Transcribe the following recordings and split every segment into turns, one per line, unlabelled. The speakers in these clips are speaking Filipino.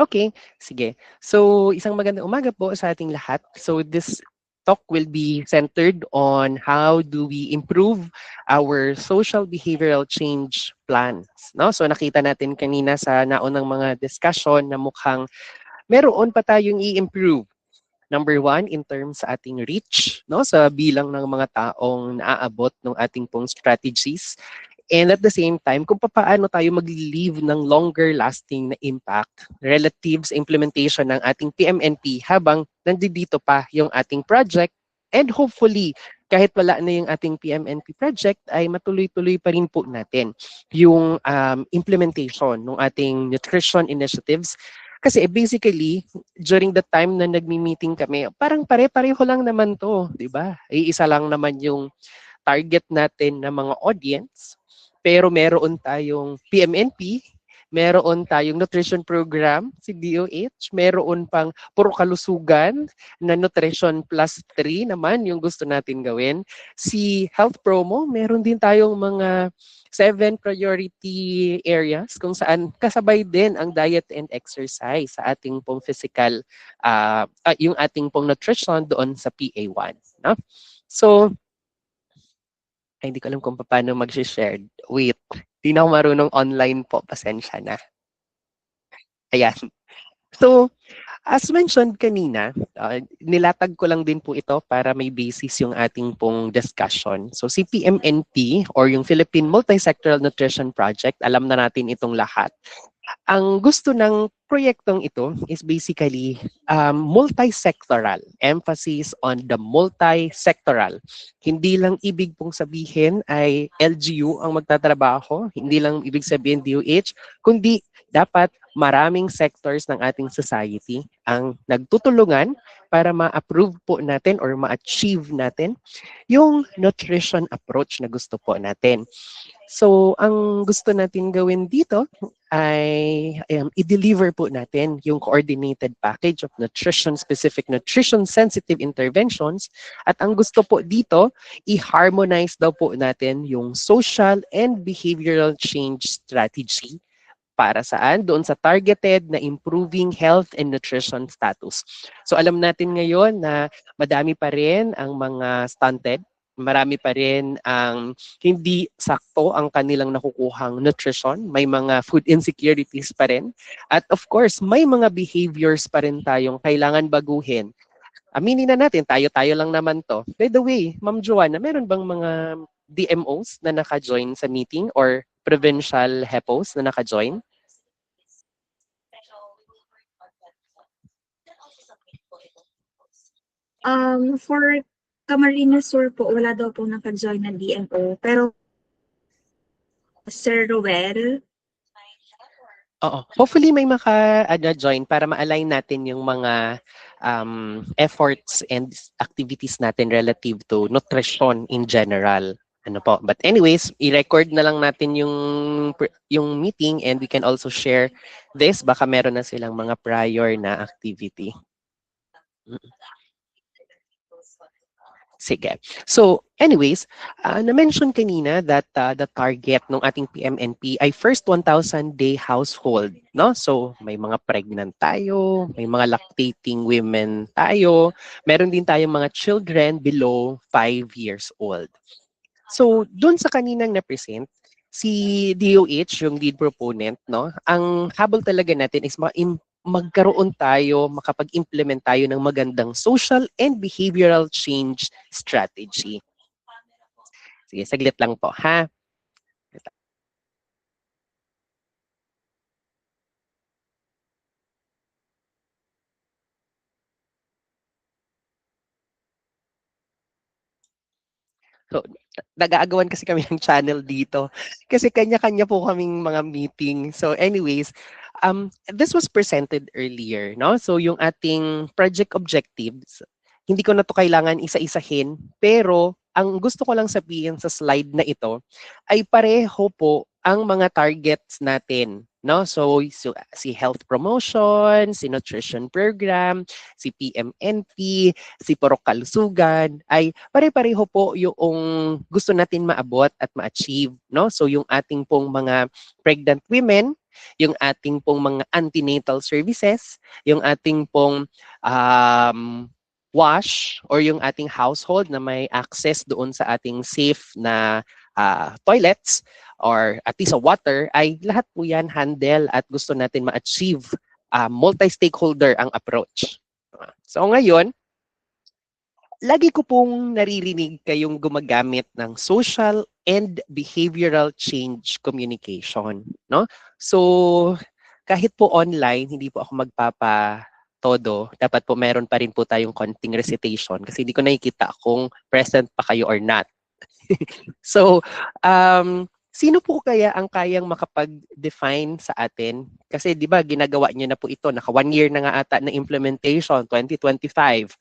Okay, sige. So, isang magandang umaga po sa ating lahat. So, this talk will be centered on how do we improve our social behavioral change plans, no? So, nakita natin kanina sa naunang mga discussion na mukhang meron pa tayong i-improve. Number one, in terms sa ating reach, no? Sa bilang ng mga taong naaabot ng ating pong strategies. And at the same time, kung paano tayo mag-leave ng longer lasting na impact relative sa implementation ng ating PMNP habang nandito pa yung ating project. And hopefully, kahit wala na yung ating PMNP project, ay matuloy-tuloy pa rin po natin yung implementation ng ating nutrition initiatives. Kasi basically, during the time na nagmi-meeting kami, parang pare-pareho lang naman to, di ba? Iisa lang naman yung target natin na mga audience, pero meron tayong PMNP, meron tayong nutrition program, si DOH, meron pang puro kalusugan na nutrition plus 3 naman yung gusto natin gawin. Si health promo, meron din tayong mga 7 priority areas kung saan kasabay din ang diet and exercise sa ating pong physical, yung ating pong nutrition doon sa PA1. No? So, ay, hindi ko alam kung paano mag-share. Wait, di na ako marunong online po. Pasensya na. Ayan. So, as mentioned kanina, nilatag ko lang din po ito para may basis yung ating pong discussion. So, si PMNP or yung Philippine Multisectoral Nutrition Project, alam na natin itong lahat. Ang gusto ng proyektong ito is basically multi-sectoral, emphasis on the multi-sectoral. Hindi lang ibig pong sabihin ay LGU ang magtatrabaho, hindi lang ibig sabihin DOH, kundi dapat maraming sectors ng ating society ang nagtutulungan para ma-approve po natin or ma-achieve natin yung nutrition approach na gusto po natin. So, ang gusto natin gawin dito ay i-deliver po natin yung coordinated package of nutrition-specific, nutrition-sensitive interventions. At ang gusto po dito, i-harmonize daw po natin yung social and behavioral change strategy para saan? Doon sa targeted na improving health and nutrition status. So alam natin ngayon na madami pa rin ang mga stunted, marami pa rin ang hindi sakto ang kanilang nakukuhang nutrition, may mga food insecurities pa rin. At of course, may mga behaviors pa rin tayong kailangan baguhin. Aminin na natin, tayo-tayo lang naman to. By the way, Ma'am Joanna, meron bang mga DMOs na naka-join sa meeting or provincial HEPOs na naka-join?
For Camarines Sur po, wala daw po naka-join ng DMO. Pero Sir Roel,
Oo. Hopefully may maka-join para ma-align natin yung mga efforts and activities natin relative to nutrition in general. Ano po. But anyways, i-record na lang natin yung meeting and we can also share this. Baka meron na silang mga prior na activity. Sige. So, anyways, na-mention kanina that the target ng ating PMNP ay first 1,000-day household, no? So, may mga pregnant tayo, may mga lactating women tayo, meron din tayong mga children below 5 years old. So, dun sa kaninang na-present, si DOH, yung lead proponent, no? Ang habol talaga natin is magkaroon tayo, makapag-implement tayo ng magandang social and behavioral change strategy. Sige, saglit lang po, ha? So, nag-aagawan kasi kami ng channel dito. Kasi kanya-kanya po kaming mga meeting. So anyways, this was presented earlier, no? So yung ating project objectives, hindi ko na to kailangan isa-isahin, pero ang gusto ko lang sabihin sa slide na ito ay pareho po ang mga targets natin, no? So si health promotion, si nutrition program, si PMNP, si Purok Kalusugan ay pare-pareho po yung gusto natin maabot at ma-achieve, no? So yung ating pong mga pregnant women, yung ating pong mga antenatal services, yung ating pong wash or yung ating household na may access doon sa ating safe na toilets or at least sa water, ay lahat po yan handle at gusto natin ma-achieve multi-stakeholder ang approach. So ngayon, lagi ko pong naririnig kayong gumagamit ng social and behavioral change communication, no? So, kahit po online, hindi po ako magpapa-todo. Dapat po meron pa rin po tayong konting recitation kasi hindi ko nakikita kung present pa kayo or not. So, sino po kaya ang kayang makapag-define sa atin? Kasi 'di ba ginagawa niyo na po ito, naka 1 year na nga ata na implementation, 2025.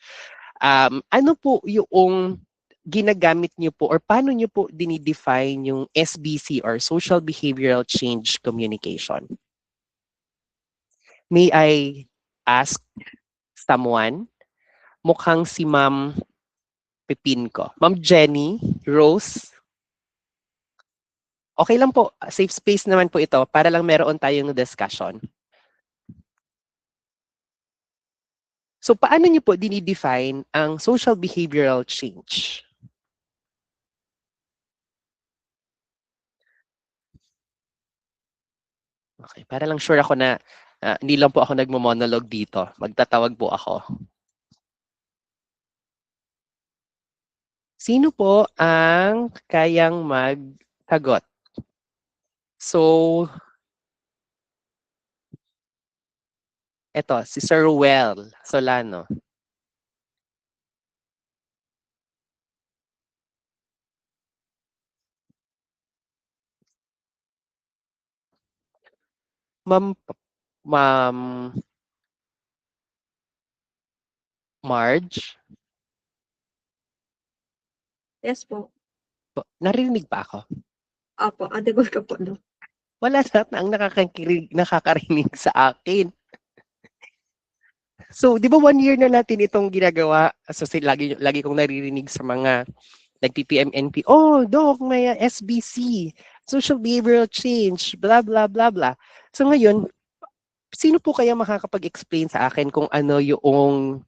Ano po yung ginagamit niyo po or paano niyo po dinidefine yung SBC or Social Behavioral Change Communication? May I ask someone? Mukhang si Ma'am Pipin ko. Ma'am Jenny, Rose, okay lang po. Safe space naman po ito para lang meron tayong discussion. So paano niyo po dinidefine ang social behavioral change? Okay, para lang sure ako na hindi lang po ako nagmo-monologue dito. Magtatawag po ako. Sino po ang kayang magsagot? So, eto, si Sir Ruel Solano. Ma'am, Ma'am Marge,
Yes po.
naririnig pa ako?
Opo, audible ka po, Dok.
Wala lahat na ang nakakarinig sa akin. So, di ba 1 year na natin itong ginagawa? So, lagi kong naririnig sa mga nag-PPMNP, oh, Doc, may SBC, Social Behavioral Change, blah, blah, blah, blah. So ngayon, sino po kaya makakapag-explain sa akin kung ano yung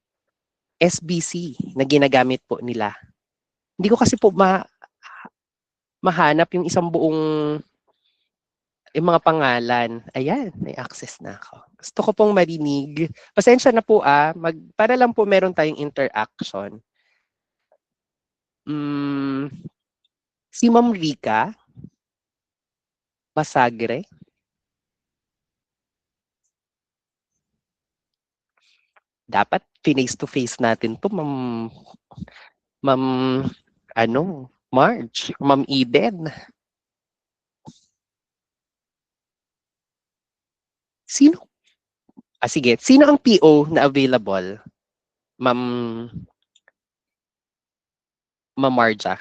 SBC na ginagamit po nila? Hindi ko kasi po mahanap yung isang buong yung mga pangalan. Ayan, may access na ako. Gusto ko pong marinig. Pasensya na po para lang po meron tayong interaction. Si Ma'am Rica Basagre. Dapat face to face natin to, Ma'am Marge, Ma'am Eden. Sino? Sige, sino ang PO na available? Ma'am Marja.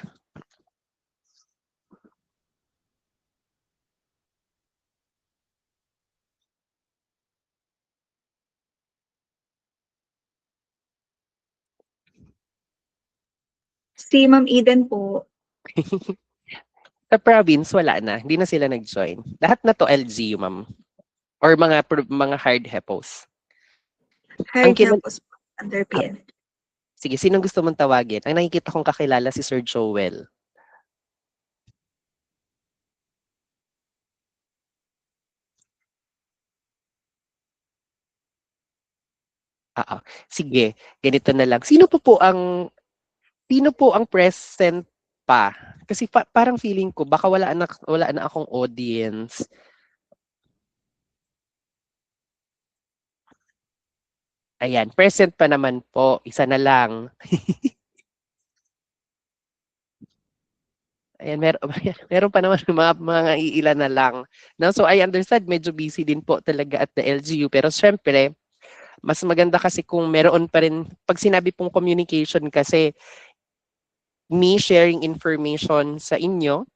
Si Ma'am Eden po.
Sa province, wala na. Hindi na sila nag-join. Lahat na to LGU, ma'am. Or mga hard hepos.
Hired helpos po under PN.
Sige, sinong gusto mong tawagin? Ang nakikita kong kakilala si Sir Joel. Sige, ganito na lang. Sino po ang present pa? Kasi parang feeling ko baka wala na akong audience. Ayan, present pa naman po. Isa na lang. Ayan, meron pa naman mga iilan na lang. No? So I understand, medyo busy din po talaga at the LGU. Pero syempre, mas maganda kasi kung meron pa rin, pag sinabi pong communication kasi, me sharing information sa inyo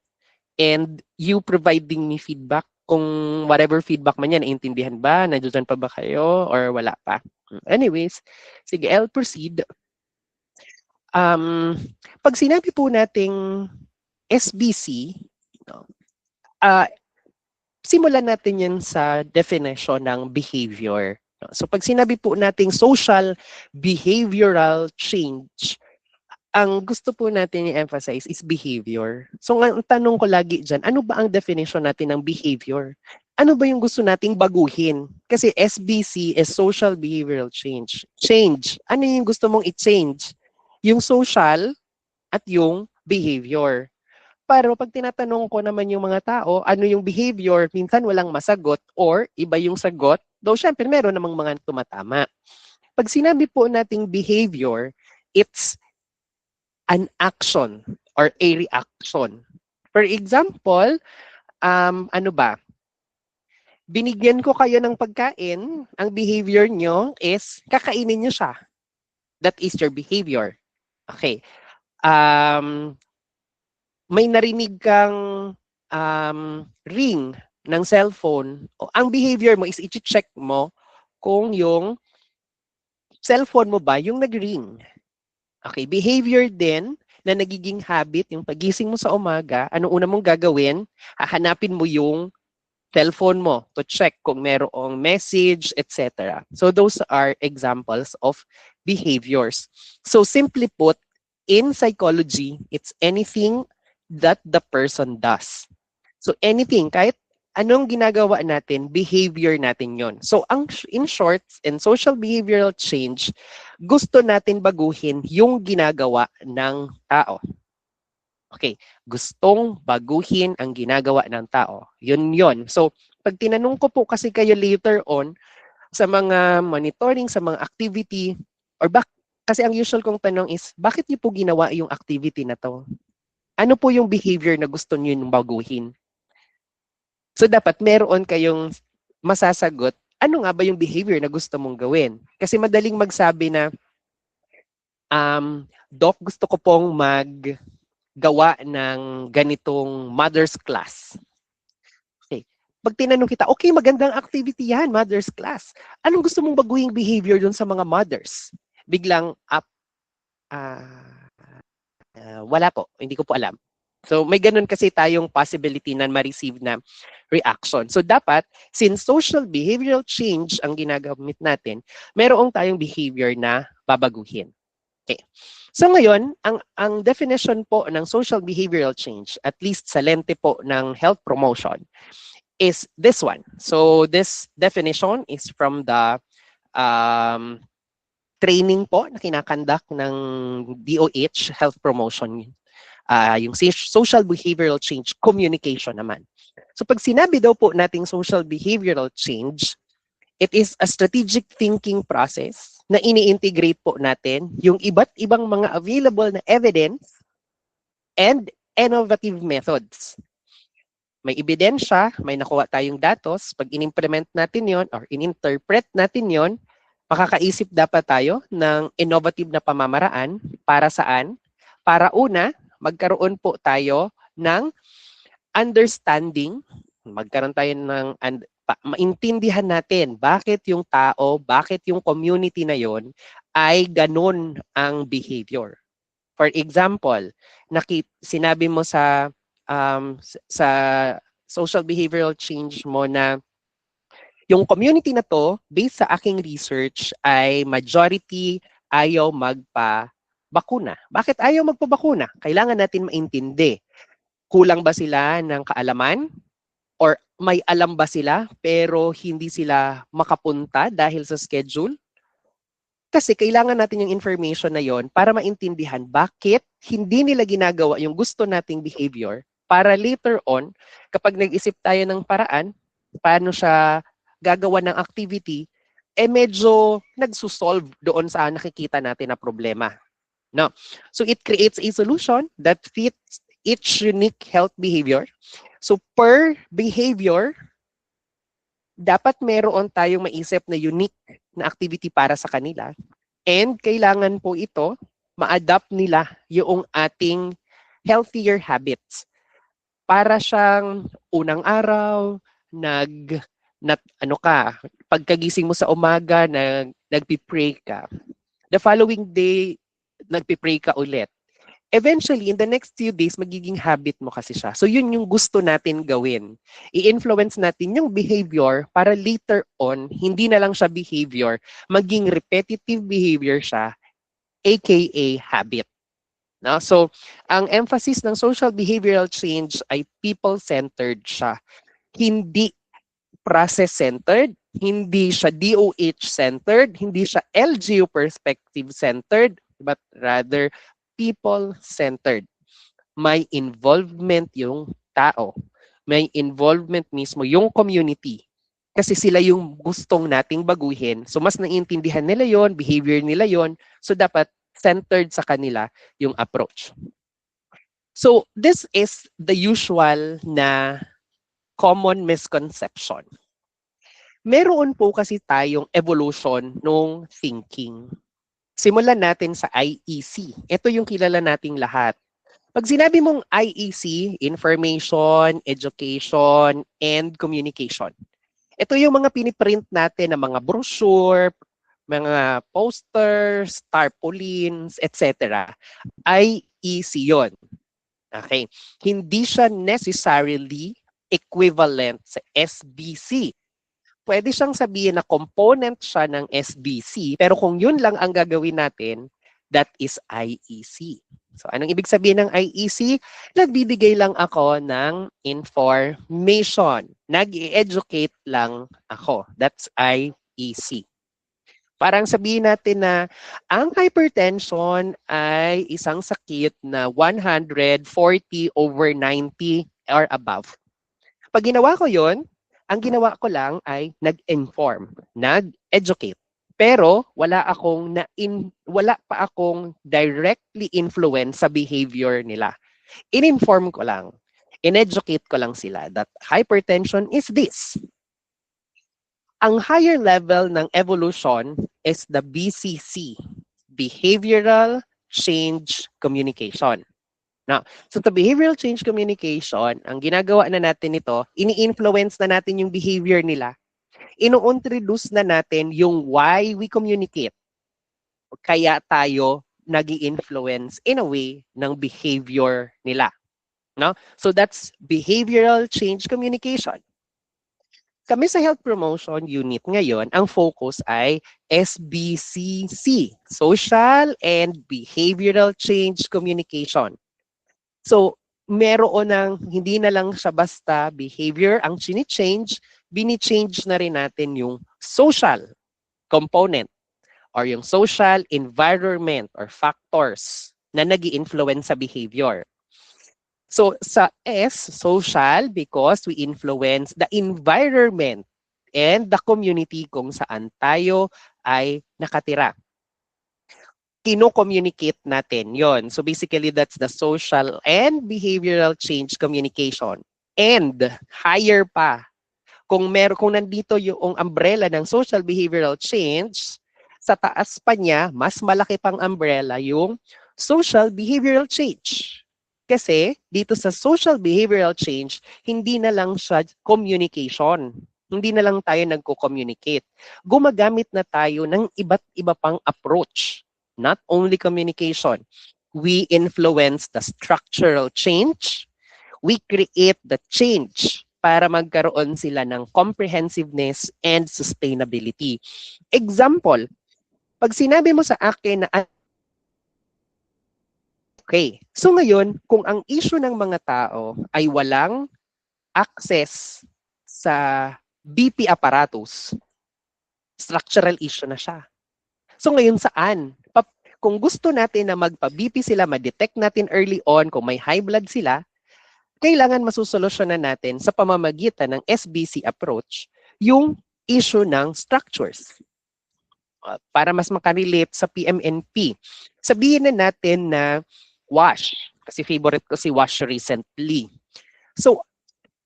and you providing me feedback kung whatever feedback man yan, naiintindihan ba? Nandiyan pa ba kayo? Or wala pa? Anyways, sige, I'll proceed. Pag sinabi po nating SBC, no, simulan natin yan sa definition ng behavior. No? So pag sinabi po nating social behavioral change, ang gusto po natin i-emphasize is behavior. So ang tanong ko lagi dyan, ano ba ang definition natin ng behavior? Ano ba yung gusto nating baguhin? Kasi SBC is social behavioral change. Change. Ano yung gusto mong i-change? Yung social at yung behavior. Pero pag tinatanong ko naman yung mga tao, ano yung behavior, minsan walang masagot or iba yung sagot, though syempre meron namang mga tumatama. Pag sinabi po nating behavior, it's an action or a reaction. For example, ano ba? Binigyan ko kayo ng pagkain, ang behavior nyo is kakainin nyo siya. That is your behavior. Okay. May narinig kang ring ng cellphone. Ang behavior mo is i-check mo kung yung cellphone mo ba yung nag-ring. Okay, behavior din na nagiging habit, yung pagising mo sa umaga, anong una mong gagawin? Hahanapin mo yung cellphone mo to check kung merong message, etc. So those are examples of behaviors. So simply put, in psychology, it's anything that the person does. So anything, kahit anong ginagawa natin, behavior natin yon. So in short, in social behavioral change, gusto natin baguhin yung ginagawa ng tao. Okay, gustong baguhin ang ginagawa ng tao. Yun yon. So pag tinanong ko po kasi kayo later on sa mga monitoring, sa mga activity, or kasi ang usual kong tanong is, bakit niyo po ginawa yung activity na to? Ano po yung behavior na gusto niyo baguhin? So dapat meron kayong masasagot, ano nga ba yung behavior na gusto mong gawin? Kasi madaling magsabi na, Doc, gusto ko pong maggawa ng ganitong mother's class. Okay. Pag tinanong kita, okay, magandang activity yan, mother's class. Anong gusto mong baguhing behavior dun sa mga mothers? Biglang, wala po, hindi ko po alam. So may ganun kasi tayong possibility na ma-receive na reaction. So dapat, since social behavioral change ang ginagamit natin, merong tayong behavior na babaguhin. Okay. So ngayon, ang definition po ng social behavioral change, at least sa lente po ng health promotion, is this one. So this definition is from the training po na kinakandak ng DOH, Health Promotion, yung social behavioral change communication naman. So pag sinabi daw po nating social behavioral change, it is a strategic thinking process na ini-integrate po natin yung iba't ibang mga available na evidence and innovative methods. May ebidensya, may nakuha tayong datos, pag in-implement natin yon or in-interpret natin yon, makakaisip dapat tayo ng innovative na pamamaraan para saan? Para una, magkaroon po tayo ng understanding, magkaroon tayo ng maintindihan natin bakit yung tao, bakit yung community na yon ay ganun ang behavior. For example, sinabi mo sa social behavioral change mo na yung community na to, based sa aking research, ay majority ayaw magpa-bakuna. Bakit ayaw magpa-bakuna? Kailangan natin maintindi. Kulang ba sila ng kaalaman? Or may alam ba sila pero hindi sila makapunta dahil sa schedule? Kasi kailangan natin yung information na yon para maintindihan bakit hindi nila ginagawa yung gusto nating behavior para later on, kapag nag-isip tayo ng paraan, paano siya gagawa ng activity, medyo nagsusolve doon sa nakikita natin na problema. No? So it creates a solution that fits each unique health behavior. So per behavior, dapat meron tayong maisip na unique na activity para sa kanila. And kailangan po ito, ma-adapt nila yung ating healthier habits. Para siyang unang araw, pagkagising mo sa umaga, nagpi-pray ka. The following day, nagpi-pray ka ulit. eventually, in the next few days, magiging habit mo kasi siya. So yun yung gusto natin gawin. I-influence natin yung behavior para later on, hindi na lang siya behavior, maging repetitive behavior siya, aka habit. No? So, ang emphasis ng social behavioral change ay people-centered siya. Hindi process-centered, hindi siya DOH-centered, hindi siya LGU perspective-centered, but rather people-centered. May involvement yung tao. May involvement mismo yung community. Kasi sila yung gustong nating baguhin. So mas naiintindihan nila yon, behavior nila yon. So dapat centered sa kanila yung approach. So this is the usual na common misconception. Meron po kasi tayong evolution nung thinking. Simulan natin sa IEC. Ito yung kilala nating lahat. Pag sinabi mong IEC, Information, Education, and Communication. Ito yung mga piniprint natin ng mga brochure, mga posters, tarpaulins, etc. IEC yon. Okay. Hindi siya necessarily equivalent sa SBC. Pwede siyang sabihin na component siya ng SBC, pero kung yun lang ang gagawin natin, that is IEC. So anong ibig sabihin ng IEC? Nagbibigay lang ako ng information. Nag-i-educate lang ako. That's IEC. Parang sabihin natin na ang hypertension ay isang sakit na 140/90 or above. Pag ginawa ko yon, ang ginawa ko lang ay nag-inform, nag-educate. Pero wala pa akong directly influence sa behavior nila. In-inform ko lang, in-educate ko lang sila that hypertension is this. Ang higher level ng evolution is the BCC, Behavioral Change Communication. Now, so the behavioral change communication, ang ginagawa na natin ito, ini-influence na natin yung behavior nila. Ino-introduce na natin yung why we communicate. Kaya tayo nag-i-influence in a way ng behavior nila. No? So that's behavioral change communication. Kami sa Health Promotion Unit ngayon, ang focus ay SBCC, Social and Behavioral Change Communication. So, meron ng hindi na lang siya basta behavior ang chini-change, bini-change na rin natin yung social component or yung social environment or factors na nag-i-influence sa behavior. So, sa S, social, because we influence the environment and the community kung saan tayo ay nakatira. Kino-communicate natin yon. So basically, that's the social and behavioral change communication. And higher pa, kung nandito yung umbrella ng social behavioral change, sa taas pa niya, mas malaki pang umbrella yung social behavioral change. Kasi dito sa social behavioral change, hindi na lang siya communication. Hindi na lang tayo nagko-communicate. Gumagamit na tayo ng iba't iba pang approach. Not only communication. We influence the structural change. We create the change para magkaroon sila ng comprehensiveness and sustainability. Example, pag sinabi mo sa akin na okay, so ngayon, kung ang issue ng mga tao ay walang access sa BP apparatus, structural issue na siya. So ngayon saan? Kung gusto natin na magpa-BP sila, ma-detect natin early on kung may high blood sila, kailangan masusolusyonan natin sa pamamagitan ng SBC approach yung issue ng structures. Para mas makarelate sa PMNP. Sabihin na natin na wash, kasi favorite ko si wash recently. So,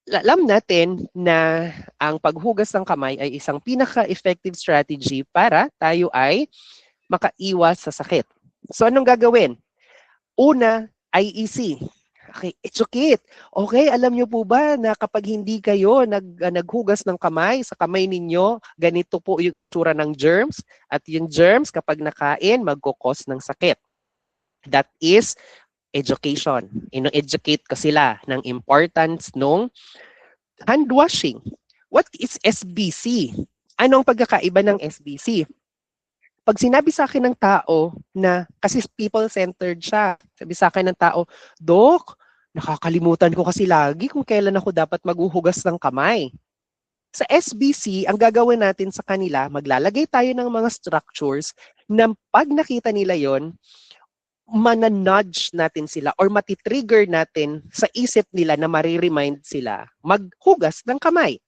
alam natin na ang paghugas ng kamay ay isang pinaka-effective strategy para tayo ay makaiwas sa sakit. So anong gagawin? Una, IEC. Okay, educate. Okay, alam nyo po ba na kapag hindi kayo naghugas ng kamay, sa kamay ninyo, ganito po yung tsura ng germs. At yung germs, kapag nakain, magkukos ng sakit. That is education. Ino-educate ko sila ng importance ng hand washing. What is SBC? Ano ang pagkakaiba ng SBC? Pag sinabi sa akin ng tao na, kasi people-centered siya, sabi sa akin ng tao, Dok, nakakalimutan ko kasi lagi kung kailan ako dapat maghuhugas ng kamay. Sa SBC, ang gagawin natin sa kanila, maglalagay tayo ng mga structures na pag nakita nila yon, mananudge natin sila or matitrigger natin sa isip nila na mariremind sila maghugas ng kamay.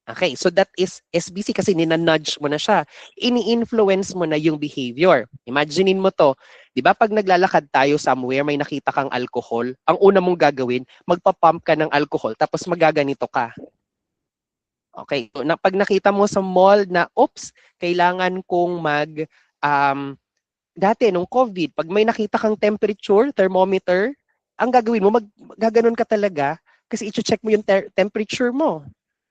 Okay, so that is SBC kasi ninanudge mo na siya. Ini-influence mo na yung behavior. Imaginein mo to, di ba pag naglalakad tayo somewhere, may nakita kang alcohol, ang una mong gagawin, magpapump ka ng alcohol, tapos magaganito ka. Okay, so pag nakita mo sa mall na, oops, kailangan kong dati nung COVID, pag may nakita kang temperature, thermometer, ang gagawin mo, gaganon ka talaga kasi i-check mo yung temperature mo.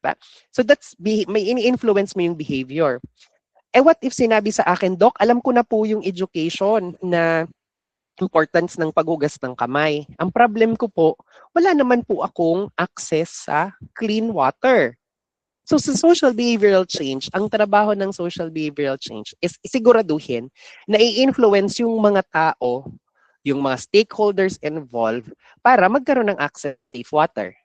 Diba? So may ini-influence mo yung behavior. What if sinabi sa akin, Doc, alam ko na po yung education na importance ng paghugas ng kamay. Ang problem ko po, wala naman po akong access sa clean water. So sa social behavioral change, ang trabaho ng social behavioral change is isiguraduhin na i-influence yung mga tao, yung mga stakeholders involved para magkaroon ng access to safe water.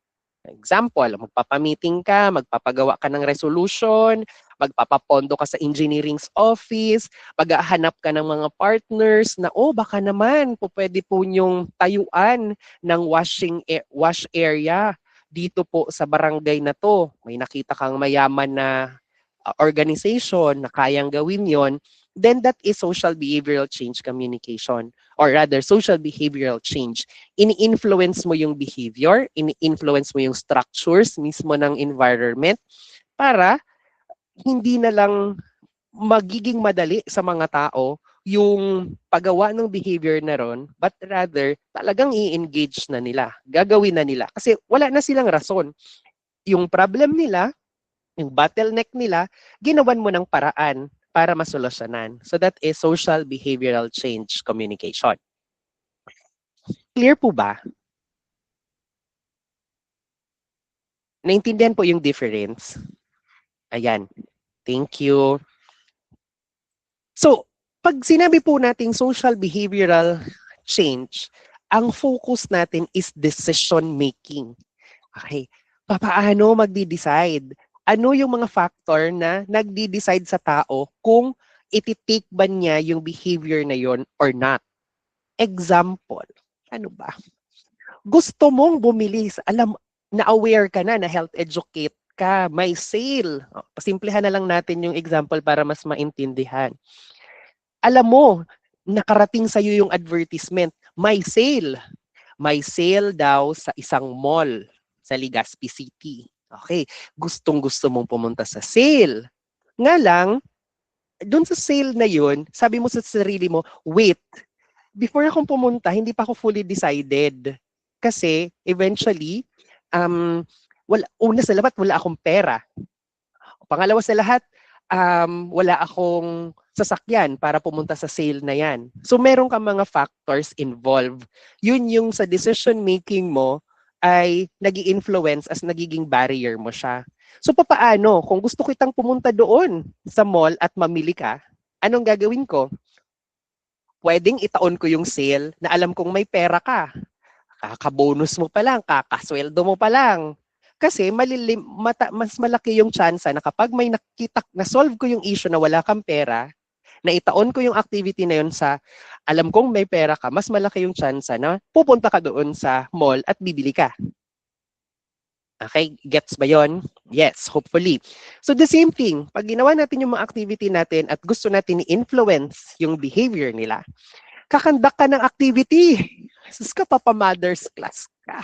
Example, magpapamiting ka, magpapagawa ka ng resolution, magpapapondo ka sa engineering's office, paghahanap ka ng mga partners na, baka naman, pwede po nyong tayuan ng wash area dito po sa barangay na to. May nakita kang mayaman na organization na kayang gawin yon, then that is social behavioral change communication. Or rather, social behavioral change. Ini-influence mo yung behavior, ini-influence mo yung structures mismo ng environment para hindi na lang magiging madali sa mga tao yung paggawa ng behavior na ron, but rather talagang i-engage na nila, gagawin na nila. Kasi wala na silang rason. Yung problem nila, yung bottleneck nila, ginawan mo ng paraan para masolusyonan. So that is social behavioral change communication. Clear po ba? Naintindihan po yung difference? Ayan. Thank you. So, pag sinabi po nating social behavioral change, ang focus natin is decision making. Okay. Paano magdi-decide? Ano yung mga factor na nagdi-decide sa tao kung iti-take ba niya yung behavior na yon or not? Example, ano ba? Gusto mong bumili, alam, na-aware ka na health educate ka, may sale. Pasimplihan na lang natin yung example para mas maintindihan. Alam mo, nakarating sa'yo yung advertisement, may sale. May sale daw sa isang mall sa Legazpi City. Okay, gustong-gusto mong pumunta sa sale. Nga lang, doon sa sale na yun, sabi mo sa sarili mo, wait, before akong pumunta, hindi pa ako fully decided. Kasi, eventually, una sa lahat, wala akong pera. Pangalawa sa lahat, wala akong sasakyan para pumunta sa sale na yan. So, meron ka mga factors involved. Yun yung sa decision making mo ay nag-i-influence as nagiging barrier mo siya. So, papaano? Kung gusto kitang pumunta doon sa mall at mamili ka, anong gagawin ko? Pwedeng itaon ko yung sale na alam kong may pera ka. Kakabonus mo pa lang, kakasweldo mo pa lang. Kasi mas malaki yung chance na kapag may nakita, na-solve ko yung issue na wala kang pera, na itaon ko yung activity na yun sa alam kong may pera ka, mas malaki yung chance na pupunta ka doon sa mall at bibili ka. Okay, gets ba yon? Yes, hopefully. So the same thing, pag ginawa natin yung mga activity natin at gusto natin i-influence yung behavior nila, kakandak ka ng activity. Sus ka, papa-mother's class ka.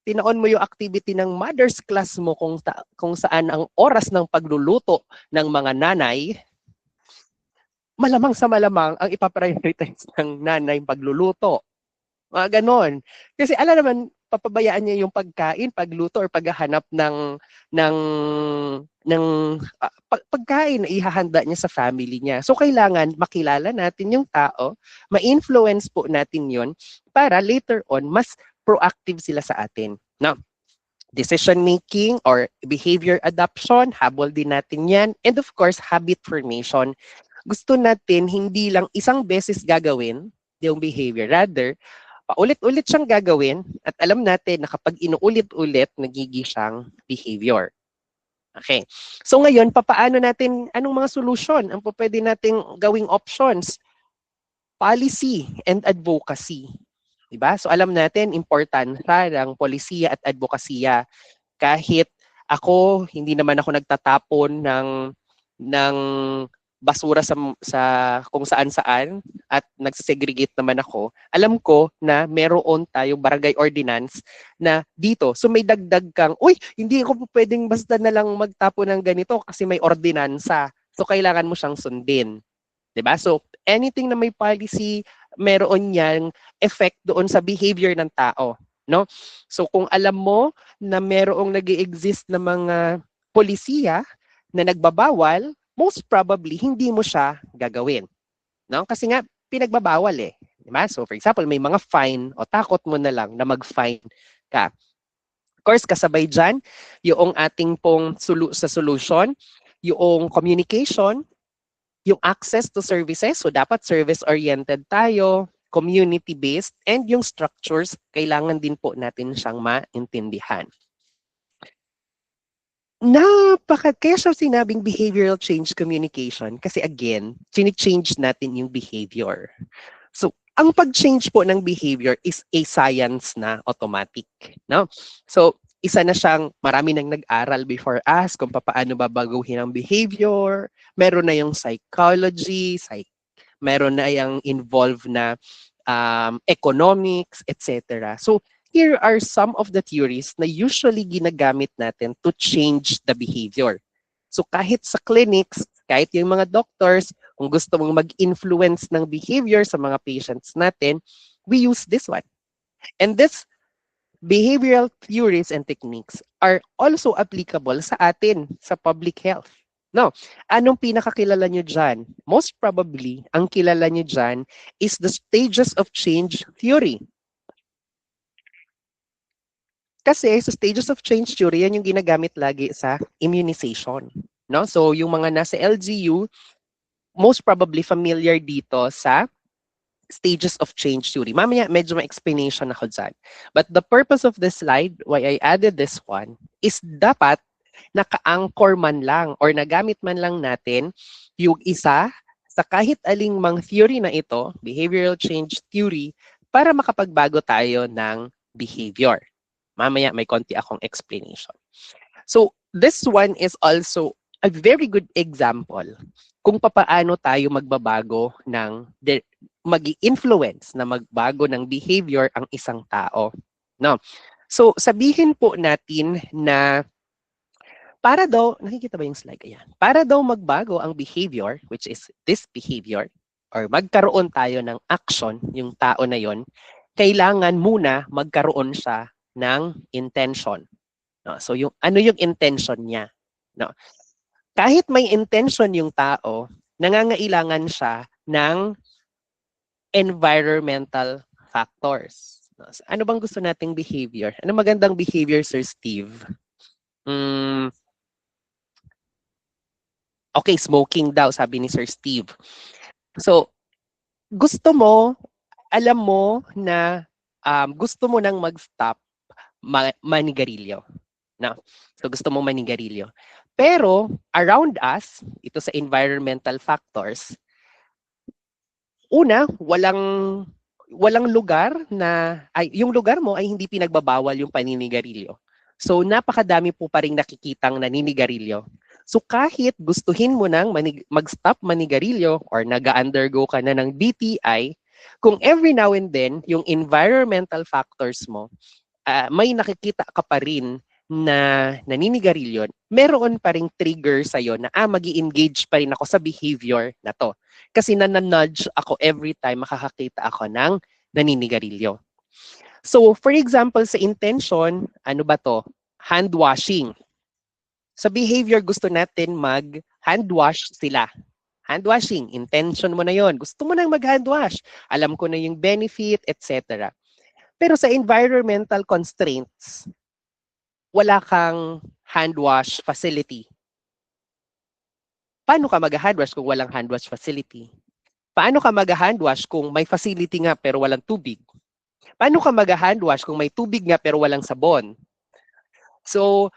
Tinaon mo yung activity ng mother's class mo kung saan ang oras ng pagluluto ng mga nanay, malamang sa malamang ang ipaprioritize ng nanay pagluluto. Mga ganon. Kasi alam naman, papabayaan niya yung pagkain, pagluto or paghahanap ng pagkain na ihahanda niya sa family niya. So kailangan makilala natin yung tao, ma-influence po natin yun para later on mas proactive sila sa atin. Now, decision making or behavior adoption, habol din natin yan. And of course, habit formation. Gusto natin hindi lang isang beses gagawin yung behavior. Rather, paulit-ulit siyang gagawin at alam natin na kapag inuulit-ulit, nagiging siyang behavior. Okay. So ngayon, papaano natin, anong mga solution ang pwede nating gawing options? Policy and advocacy. Diba? So alam natin, importansya ng polisiya at advokasya. Kahit ako, hindi naman ako nagtatapon ng basura sa kung saan-saan at nagsesegregate naman ako, alam ko na meron tayong barangay ordinance na dito. So may dagdag kang, uy, hindi ako pwedeng basta na lang magtapon ng ganito kasi may ordinansa. So kailangan mo siyang sundin. 'Di ba? So anything na may policy, meron yang effect doon sa behavior ng tao, no? So kung alam mo na merong nag-exist na mga polisiya na nagbabawal, most probably hindi mo siya gagawin, no? Kasi nga pinagbabawal eh, 'di ba? So for example, may mga fine o takot mo na lang na mag-fine ka. Of course, kasabay diyan yung ating pong solution, yung communication, yung access to services. So dapat service-oriented tayo, community-based, and yung structures, kailangan din po natin siyang maintindihan. Kaya siya sinabing behavioral change communication kasi again, change natin yung behavior. So, ang pag-change po ng behavior is a science na automatic, no? So, isa na siyang marami nang nag-aral before us kung paano babaguhin ang behavior. Meron na yung psychology, meron na yung involved na economics, etc. So, here are some of the theories na usually ginagamit natin to change the behavior. So kahit sa clinics, kahit yung mga doctors, kung gusto mong mag-influence ng behavior sa mga patients natin, we use this one. And this behavioral theories and techniques are also applicable sa atin, sa public health. No, anong pinakakilala nyo dyan? Most probably, ang kilala nyo dyan is the stages of change theory. Kasi sa stages of change theory, yan yung ginagamit lagi sa immunization. No? So yung mga nasa LGU, most probably familiar dito sa stages of change theory. Mamaya medyo may explanation ako dyan. But the purpose of this slide, why I added this one, is dapat naka-anchor man lang or nagamit man lang natin yung isa sa kahit aling mang theory na ito, behavioral change theory, para makapagbago tayo ng behavior. Mamaya may konti akong explanation. So this one is also a very good example kung paano tayo magbabago ng mag-i-influence na magbago ng behavior ang isang tao. No. So sabihin po natin na para daw, nakikita ba yung slide? Ayan. Para daw magbago ang behavior, which is this behavior, or magkaroon tayo ng action, yung tao na yon, kailangan muna magkaroon siya ng intention. No? So yung ano yung intention niya? No? Kahit may intention yung tao, nangangailangan siya ng environmental factors. No? So, ano bang gusto nating behavior? Ano magandang behavior, Sir Steve? Okay, smoking daw, sabi ni Sir Steve. So, gusto mo, alam mo na gusto mo nang mag-stop manigarilyo. No? So gusto mo manigarilyo. Pero around us, ito sa environmental factors, una, walang lugar na yung lugar mo ay hindi pinagbabawal yung paninigarilyo. So napakadami po pa ring nakikitang naninigarilyo. So kahit gustuhin mo nang mag-stop manigarilyo or nag-undergo ka na ng DTI, kung every now and then yung environmental factors mo may nakikita ka pa rin na naninigarilyo, meron pa ring trigger sa'yo na magi-engage pa rin ako sa behavior na to. Kasi nananudge ako every time makakakita ako ng naninigarilyo. So, for example, sa intention, ano ba to? Hand washing. Sa behavior, gusto natin mag-hand wash sila. Hand washing, intention mo na yon. Gusto mo nang mag-hand wash. Alam ko na yung benefit, etc. Pero sa environmental constraints, wala kang hand wash facility. Paano ka mag-hand wash kung walang hand wash facility? Paano ka mag-hand wash kung may facility nga pero walang tubig? Paano ka mag-hand wash kung may tubig nga pero walang sabon? So,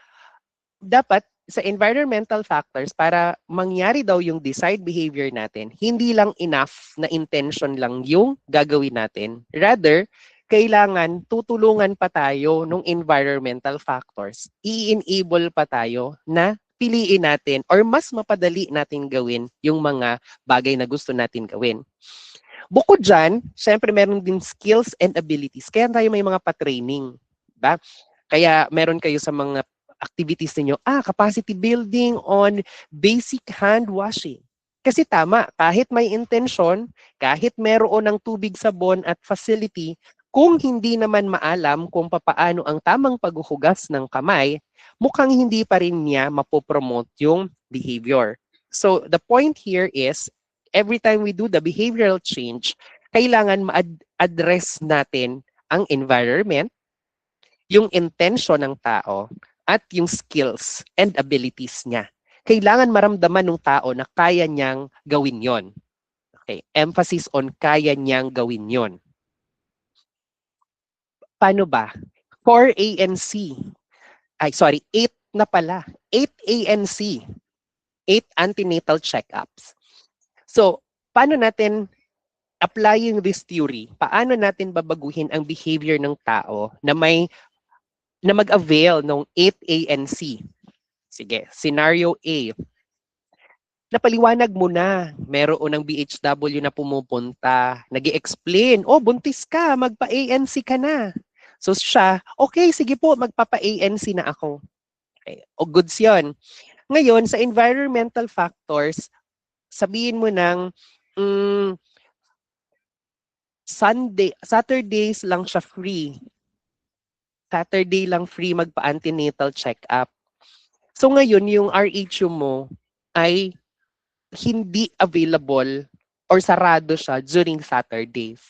dapat sa environmental factors para mangyari daw yung desired behavior natin, hindi lang enough na intention lang yung gagawin natin. Rather, kailangan tutulungan pa tayo ng environmental factors. I-enable pa tayo na piliin natin or mas mapadali natin gawin yung mga bagay na gusto natin gawin. Bukod dyan, syempre meron din skills and abilities. Kaya tayo may mga pa-training. Diba? Kaya meron kayo sa mga activities ninyo, capacity building on basic hand washing. Kasi tama, kahit may intention, kahit meron ng tubig, sabon at facility, kung hindi naman maalam kung papaano ang tamang paghuhugas ng kamay, mukhang hindi pa rin niya mapopromote yung behavior. So the point here is, every time we do the behavioral change, kailangan ma-address natin ang environment, yung intention ng tao, at yung skills and abilities niya. Kailangan maramdaman ng tao na kaya niyang gawin yon. Okay, emphasis on kaya niyang gawin yon. Paano ba? 4 ANC. 8 na pala. 8 ANC. 8 antenatal checkups. So, paano natin applying this theory? Paano natin babaguhin ang behavior ng tao na mag-avail ng 8 ANC? Sige, scenario A. Napaliwanag mo na, meron ng BHW na pumupunta, nag-i-explain, buntis ka, magpa-ANC ka na. So siya, okay, sige po, magpapa-ANC na ako. Okay. Goods yun. Ngayon, sa environmental factors, sabihin mo ng, Saturdays lang siya free. Saturday lang free magpa-antenatal check-up. So ngayon, yung RHU mo ay hindi available or sarado siya during Saturdays.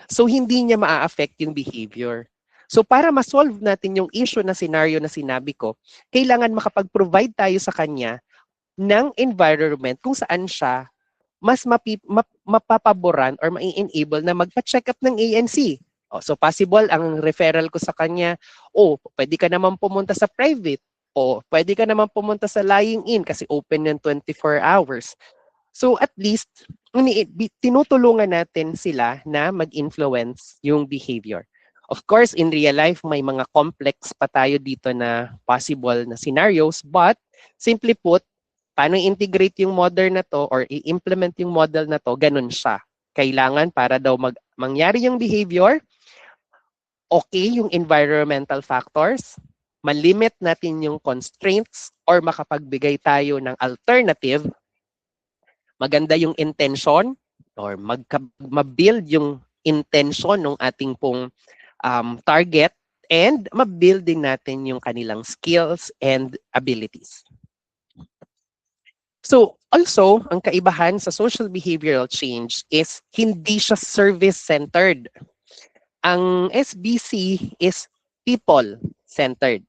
So hindi niya maa-affect yung behavior. So para ma-solve natin yung issue na scenario na sinabi ko, kailangan makapag-provide tayo sa kanya ng environment kung saan siya mas mapapaboran or mai-enable na magpa-check up ng ANC. So possible ang referral ko sa kanya, pwede ka naman pumunta sa private, pwede ka naman pumunta sa lying in kasi open yan 24 hours. So at least, tinutulungan natin sila na mag-influence yung behavior. Of course, in real life, may mga complex pa tayo dito na possible na scenarios, but simply put, paano i-integrate yung model na to or i-implement yung model na to, ganun siya. Kailangan para daw mangyari yung behavior, okay yung environmental factors, malimit natin yung constraints or makapagbigay tayo ng alternative, maganda yung intention or ma-build yung intention ng ating pong target and ma-build din natin yung kanilang skills and abilities. So, also, ang kaibahan sa social behavioral change is hindi siya service-centered. Ang SBC is people-centered.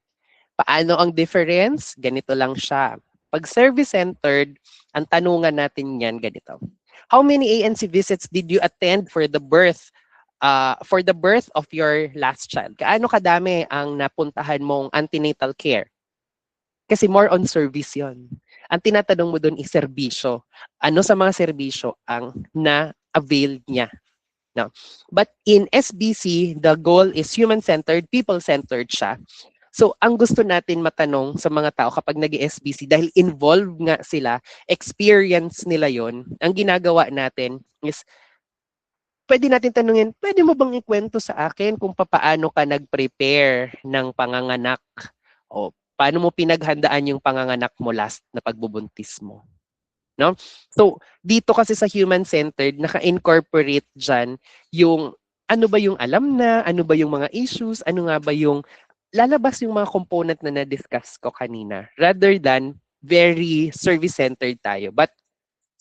Paano ang difference? Ganito lang siya. Pag service-centered, ang tanungan natin yan ganito. How many ANC visits did you attend for the birth of your last child? Gaano kadami ang napuntahan mong antenatal care? Kasi more on service yon. Ang tinatanong mo doon is serbisyo. Ano sa mga serbisyo ang na-avail niya? No. But in SBC, the goal is human-centered, people-centered siya. So, ang gusto natin matanong sa mga tao kapag nag-SBC, dahil involved nga sila, experience nila yon, ang ginagawa natin is, pwede natin tanungin, pwede mo bang ikwento sa akin kung paano ka nag-prepare ng panganganak? O paano mo pinaghandaan yung panganganak mo last na pagbubuntis mo? No? So, dito kasi sa human-centered, naka-incorporate dyan yung ano ba yung alam na, ano ba yung mga issues, ano nga ba yung lalabas yung mga component na na-discuss ko kanina rather than very service-centered tayo. But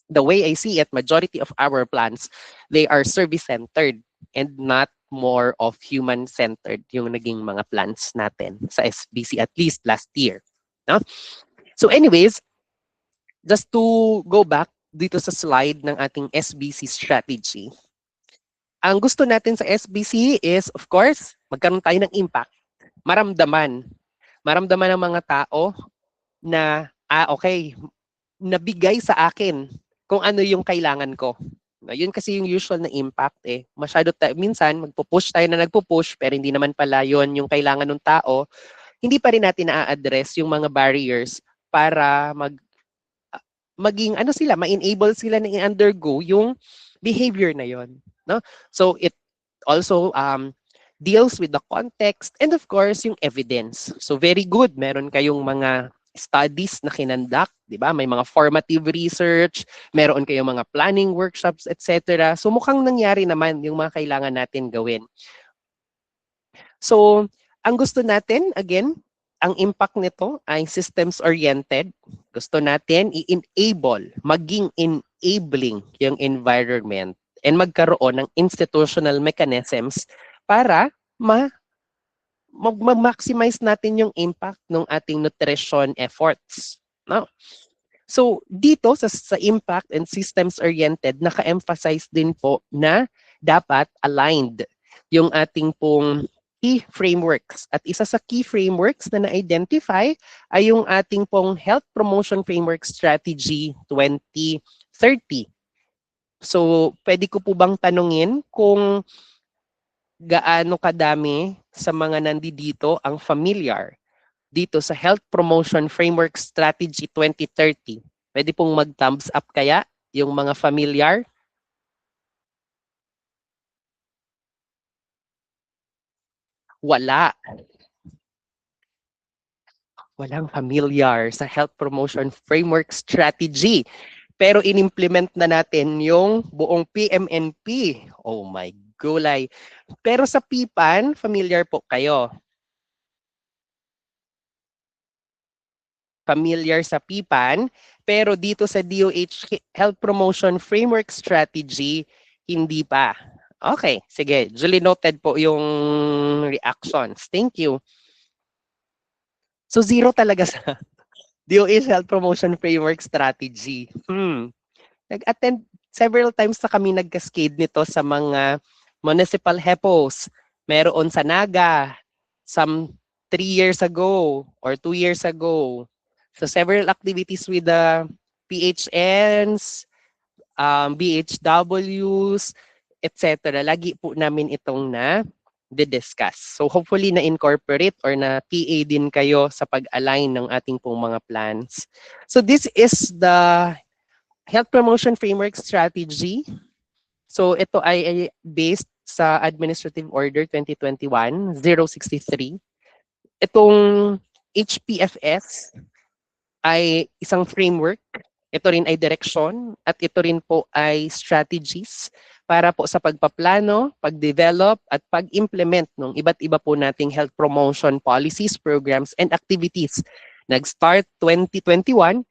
the way I see it, majority of our plans, they are service-centered and not more of human-centered yung naging mga plans natin sa SBC at least last year. No? So anyways, just to go back dito sa slide ng ating SBC strategy, ang gusto natin sa SBC is, of course, magkaroon tayo ng impact. Maramdaman. Maramdaman ng mga tao na, okay, nabigay sa akin kung ano yung kailangan ko. Yun kasi yung usual na impact eh. Masyado minsan magpo-push tayo na nagpo-push pero hindi naman pala yun yung kailangan ng tao. Hindi pa rin natin na-address yung mga barriers para maging ano sila, ma-enable sila na i-undergo yung behavior na yon, no? So it also deals with the context and of course yung evidence. So very good, meron kayong mga studies na kinandak, di ba? May mga formative research, meron kayong mga planning workshops, etc. So mukhang nangyari naman yung mga kailangan natin gawin. So ang gusto natin, again, ang impact nito ay systems-oriented. Gusto natin i-enable, maging enabling yung environment and magkaroon ng institutional mechanisms para mag-maximize natin yung impact ng ating nutrition efforts. No? So dito sa impact and systems-oriented, naka-emphasize din po na dapat aligned yung ating pong key frameworks. At isa sa key frameworks na na-identify ay yung ating pong Health Promotion Framework Strategy 2030. So pwede ko po bang tanungin kung gaano kadami sa mga nandito ang familiar dito sa Health Promotion Framework Strategy 2030. Pwede pong mag-thumbs up kaya yung mga familiar? Wala. Walang familiar sa Health Promotion Framework Strategy. Pero inimplement na natin yung buong PMNP. Oh my gulay. Pero sa PIPAN, familiar po kayo. Familiar sa PIPAN, pero dito sa DOH Health Promotion Framework Strategy, hindi pa. Okay, sige. Duly noted po yung reactions. Thank you. So zero talaga sa DOH Health Promotion Framework Strategy. Nag-attend several times na kami nag-cascade nito sa mga municipal HEPOs. Meron sa Naga, some 3 years ago or 2 years ago. So several activities with the PHNs, BHWs, etc. Lagi po namin itong discuss. So hopefully na-incorporate or na-PA din kayo sa pag-align ng ating pong mga plans. So this is the Health Promotion Framework Strategy. So ito ay based sa Administrative Order 2021-063. Itong HPFS ay isang framework. Ito rin ay direksyon at ito rin po ay strategies para po sa pagpaplano, pag-develop at pag-implement ng iba't iba po nating health promotion policies, programs, and activities. Nag-start 2021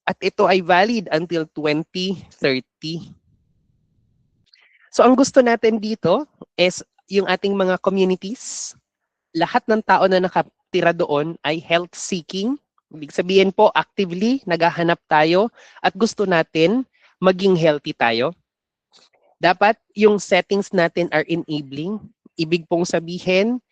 at ito ay valid until 2030. So ang gusto natin dito is yung ating mga communities, lahat ng tao na nakatira doon ay health seeking. Ibig sabihin po, actively naghahanap tayo at gusto natin maging healthy tayo. Dapat yung settings natin are enabling. Ibig pong sabihin,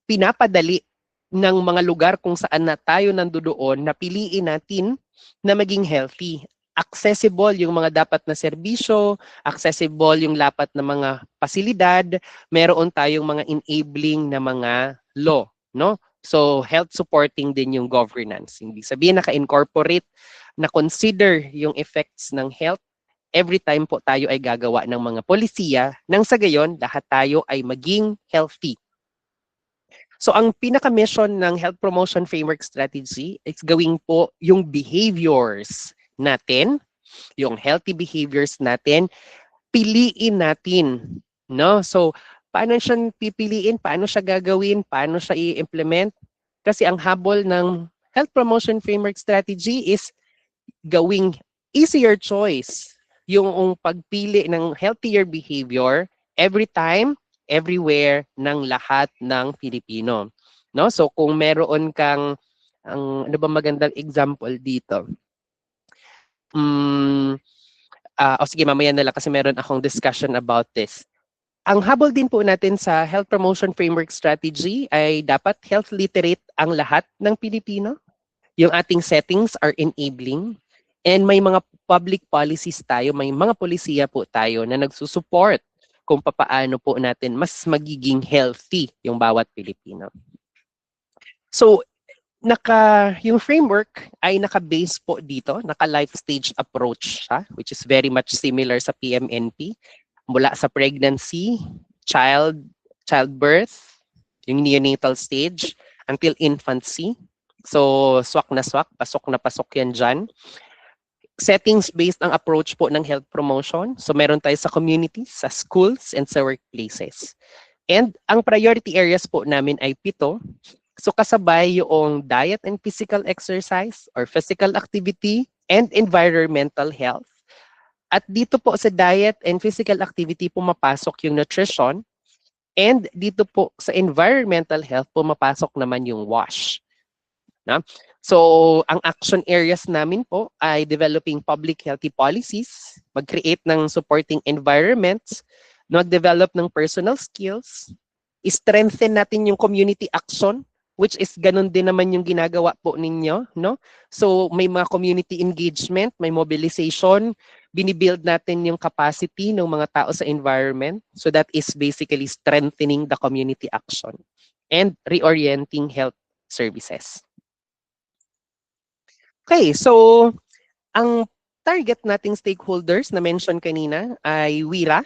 pinapadali ng mga lugar kung saan na tayo nandoon na piliin natin na maging healthy. Accessible yung mga dapat na serbisyo, accessible yung dapat na mga pasilidad, meron tayong mga enabling na mga law, no? So health supporting din yung governance. Hindi sabihin naka-incorporate na consider yung effects ng health every time po tayo ay gagawa ng mga polisiya nang sa gayon lahat tayo ay maging healthy. So ang pinaka-mission ng Health Promotion Framework Strategy is gawing po yung behaviors natin, yung healthy behaviors natin, piliin natin no? So, paano siya pipiliin, paano siya gagawin, paano siya i-implement? Kasi ang habol ng health promotion framework strategy is gawing easier choice yung pagpili ng healthier behavior every time, everywhere ng lahat ng Pilipino. No? So kung meron kang ano ba magandang example dito? Mm, o sige, mamaya na lang kasi meron akong discussion about this. Ang habol din po natin sa health promotion framework strategy ay dapat health literate ang lahat ng Pilipino. Yung ating settings are enabling and may mga public policies tayo, may mga polisiya po tayo na nagsusupport kung papaano po natin mas magiging healthy yung bawat Pilipino. So, yung framework ay naka-base po dito, naka-life stage approach siya, which is very much similar sa PMNP. Mula sa pregnancy, childbirth, yung neonatal stage, until infancy. So, swak na swak, pasok na pasok yan dyan. Settings-based ang approach po ng health promotion. So, meron tayo sa communities, sa schools, and sa workplaces. And ang priority areas po namin ay 7. So, kasabay yung diet and physical exercise or physical activity and environmental health. At dito po sa diet and physical activity pumapasok yung nutrition. And dito po sa environmental health pumapasok naman yung WASH. No? So, ang action areas namin po ay developing public healthy policies, mag-create ng supporting environments, mag-develop ng personal skills, strengthen natin yung community action, which is ganun din naman yung ginagawa po ninyo, no? So, may mga community engagement, may mobilization, binibuild natin yung capacity ng mga tao sa environment. So, that is basically strengthening the community action and reorienting health services. Okay, so ang target nating stakeholders na mention kanina ay WIRA,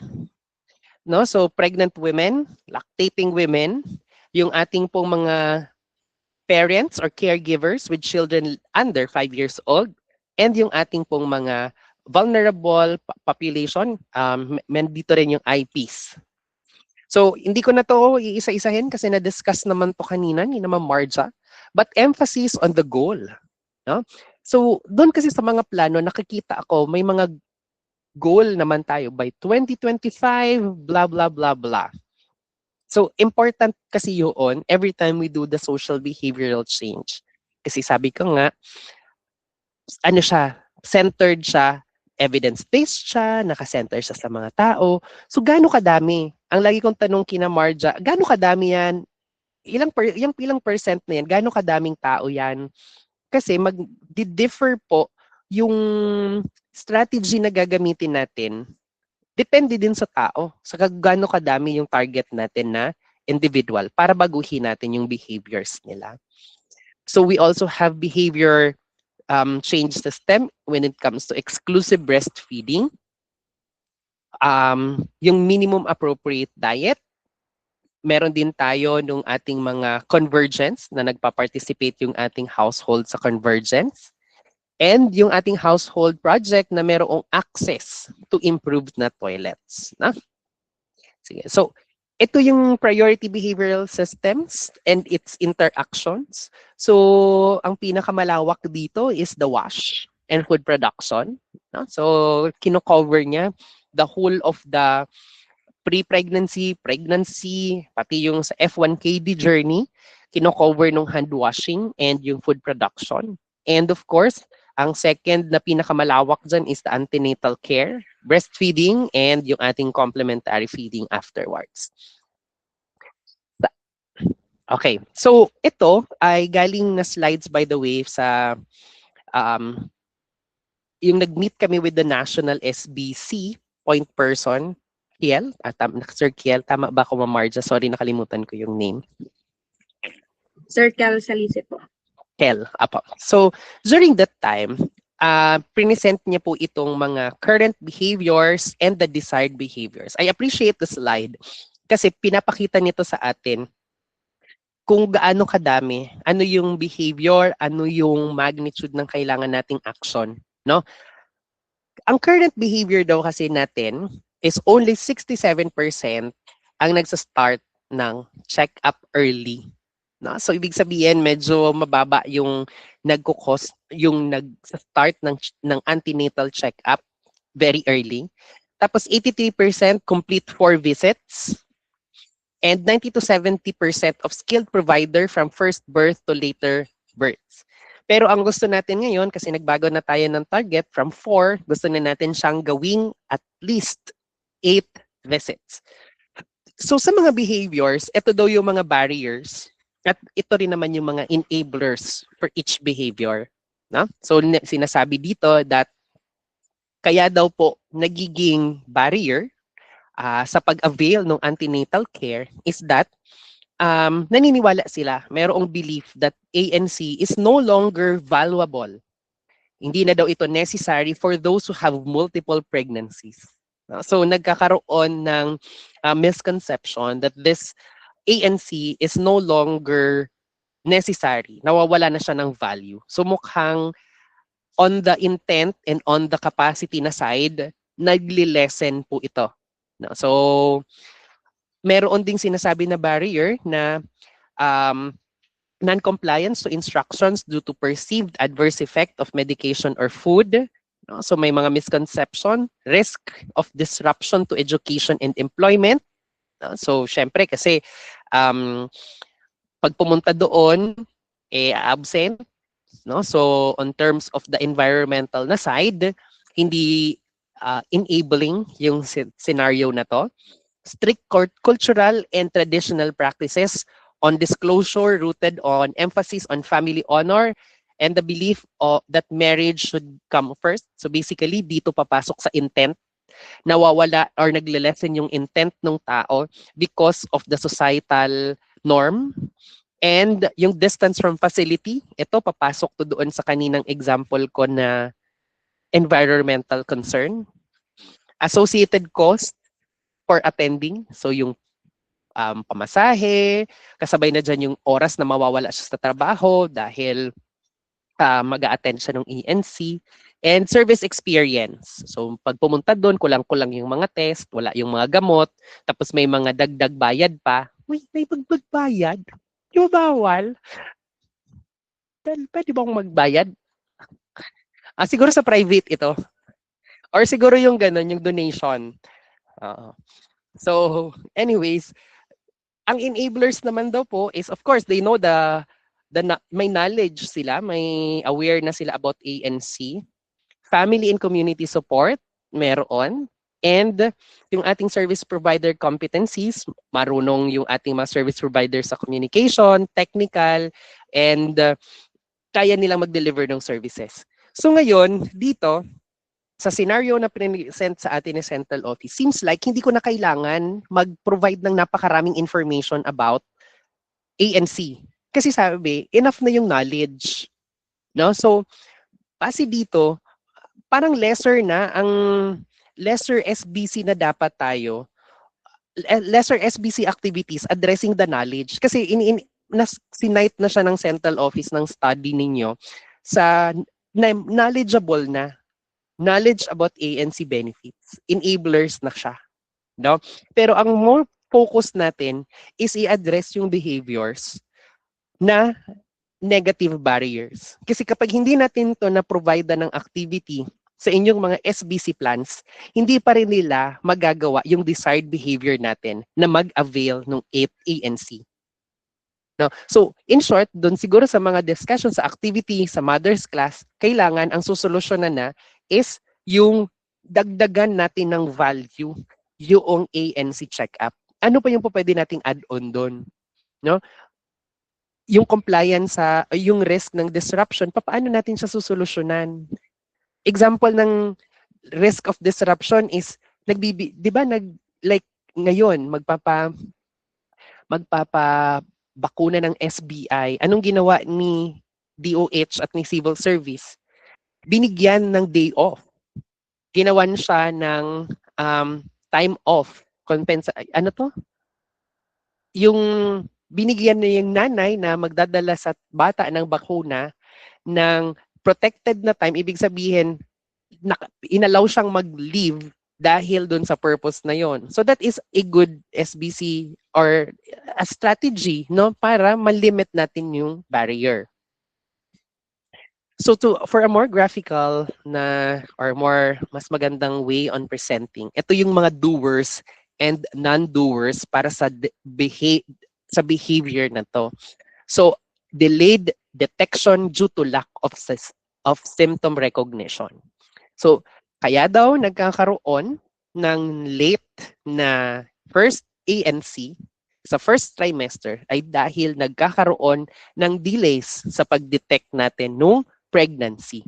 no? So pregnant women, lactating women, yung ating pong mga parents or caregivers with children under 5 years old, and yung ating pong mga vulnerable population, dito rin yung IPs. So hindi ko na to iisa-isahin kasi na-discuss naman to kanina ni Ma'am Marja, but emphasis on the goal, no? So, doon kasi sa mga plano, nakikita ako, may mga goal naman tayo by 2025, blah, blah, blah, blah. So, important kasi yun every time we do the social behavioral change. Kasi sabi ko nga, ano siya, centered siya, evidence-based siya, nakacenter siya sa mga tao. So, gaano kadami? Ang lagi kong tanong kina Marja, gaano kadami yan? Ilang percent na yan? Gaano kadaming tao yan? Kasi mag-differ po yung strategy na gagamitin natin. Depende din sa tao, sa gaano kadami yung target natin na individual para baguhin natin yung behaviors nila. So we also have behavior change system when it comes to exclusive breastfeeding, yung minimum appropriate diet. Meron din tayo nung ating mga convergence na nagpa-participate yung ating household sa convergence. And yung ating household project na merong access to improved na toilets. Na? Sige. So, ito yung priority behavioral systems and its interactions. So, ang pinakamalawak dito is the WASH and food production. No? So, kino-cover niya the whole of the pre-pregnancy, pregnancy, pati yung sa F1KD journey, kino-cover ng hand washing and yung food production. And of course, ang second na pinakamalawak dyan is the antenatal care, breastfeeding, and yung ating complementary feeding afterwards. Okay, so ito ay galing na slides by the way sa yung nag-meet kami with the National SBC point person, Kiel, Sir Kiel, tama ba ako, Ma'am Marja? Sorry, nakalimutan ko yung name.
Sir Cal Salise po.
Kel, apo. So, during that time, present niya po itong mga current behaviors and the desired behaviors. I appreciate the slide kasi pinapakita nito sa atin kung gaano kadami, ano yung behavior, ano yung magnitude ng kailangan nating action, no? Ang current behavior daw kasi natin is only 67% ang nagsa-start ng check-up early. No? So ibig sabihin medyo mababa yung yung nagsa-start ng antenatal check-up very early. Tapos 83% complete 4 visits and 90 to 70% of skilled provider from first birth to later births. Pero ang gusto natin ngayon, kasi nagbago na tayo ng target from 4, gusto na natin siyang gawing at least 8 visits. So sa mga behaviors, ito daw yung mga barriers at ito rin naman yung mga enablers for each behavior. No? So sinasabi dito that kaya daw po nagiging barrier sa pag-avail ng antenatal care is that naniniwala sila, mayroong belief that ANC is no longer valuable. Hindi na daw ito necessary for those who have multiple pregnancies. So nagkakaroon ng misconception that this ANC is no longer necessary. Nawawala na siya ng value. So mukhang on the intent and on the capacity na side, nagli-lessen po ito. No? So meron ding sinasabi na barrier na non-compliance to instructions due to perceived adverse effect of medication or food. No? So may mga misconception, risk of disruption to education and employment. No? So syempre kasi pag pumunta doon, absent. No? So on terms of the environmental na side, hindi enabling yung scenario na to. Strict cultural and traditional practices on disclosure rooted on emphasis on family honor and the belief that marriage should come first. So basically, dito papasok sa intent. Nawawala or nagle-lessen yung intent ng tao because of the societal norm. And yung distance from facility, ito papasok to doon sa kaninang example ko na environmental concern. Associated cost for attending. So yung pamasahe, kasabay na dyan yung oras na mawawala siya sa trabaho dahil mag-a-attend siya ng ENC. And service experience. So pag pumunta doon, kulang-kulang yung mga test, wala yung mga gamot, tapos may mga dagdag bayad pa. Uy, may bayad? Di ba bawal? Pwede bang magbayad? Siguro sa private ito. Or siguro yung ganun, yung donation. So, anyways, ang enablers naman daw po is, of course, they know may knowledge sila, may aware na sila about ANC. Family and community support, meron. And yung ating service provider competencies, marunong yung ating mga service provider sa communication, technical, and kaya nilang mag-deliver ng services. So ngayon, dito, sa scenario na present sa atin ni Central Office, seems like hindi ko na kailangan mag-provide ng napakaraming information about ANC. Kasi sabi, enough na yung knowledge. No? So, kasi dito, parang lesser SBC na dapat tayo, lesser SBC activities addressing the knowledge. Kasi sinite na siya ng Central Office ng study ninyo sa knowledgeable na. Knowledge about ANC benefits. Enablers na siya. No? Pero ang more focus natin is i-address yung behaviors na negative barriers. Kasi kapag hindi natin to na-provide ng activity sa inyong mga SBC plans, hindi pa rin nila magagawa yung desired behavior natin na mag-avail ng ANC. No? So, in short, doon siguro sa mga discussion sa activity, sa mother's class, kailangan ang susolusyonan na is yung dagdagan natin ng value yung ANC check-up. Ano pa yung pwede nating add-on doon? No? Yung compliance yung risk ng disruption, paano natin siya susolusyonan? Example ng risk of disruption is, di ba, like ngayon, magpapabakuna ng SBI. Anong ginawa ni DOH at ni Civil Service? Binigyan ng day off. Ginawan siya ng time off. Ano to? Yung binigyan na yung nanay na magdadala sa bata ng bakuna ng protected na time, ibig sabihin, inallow siyang mag-leave dahil dun sa purpose na yon. So that is a good SBC or a strategy, no, para malimit natin yung barrier. So for a more graphical na or more mas magandang way on presenting, ito yung mga doers and non-doers para sa behavior na to. So delayed detection due to lack of symptom recognition. So kaya daw nagkakaroon ng late na first ANC sa first trimester ay dahil nagkakaroon ng delays sa pag-detect natin nung pregnancy.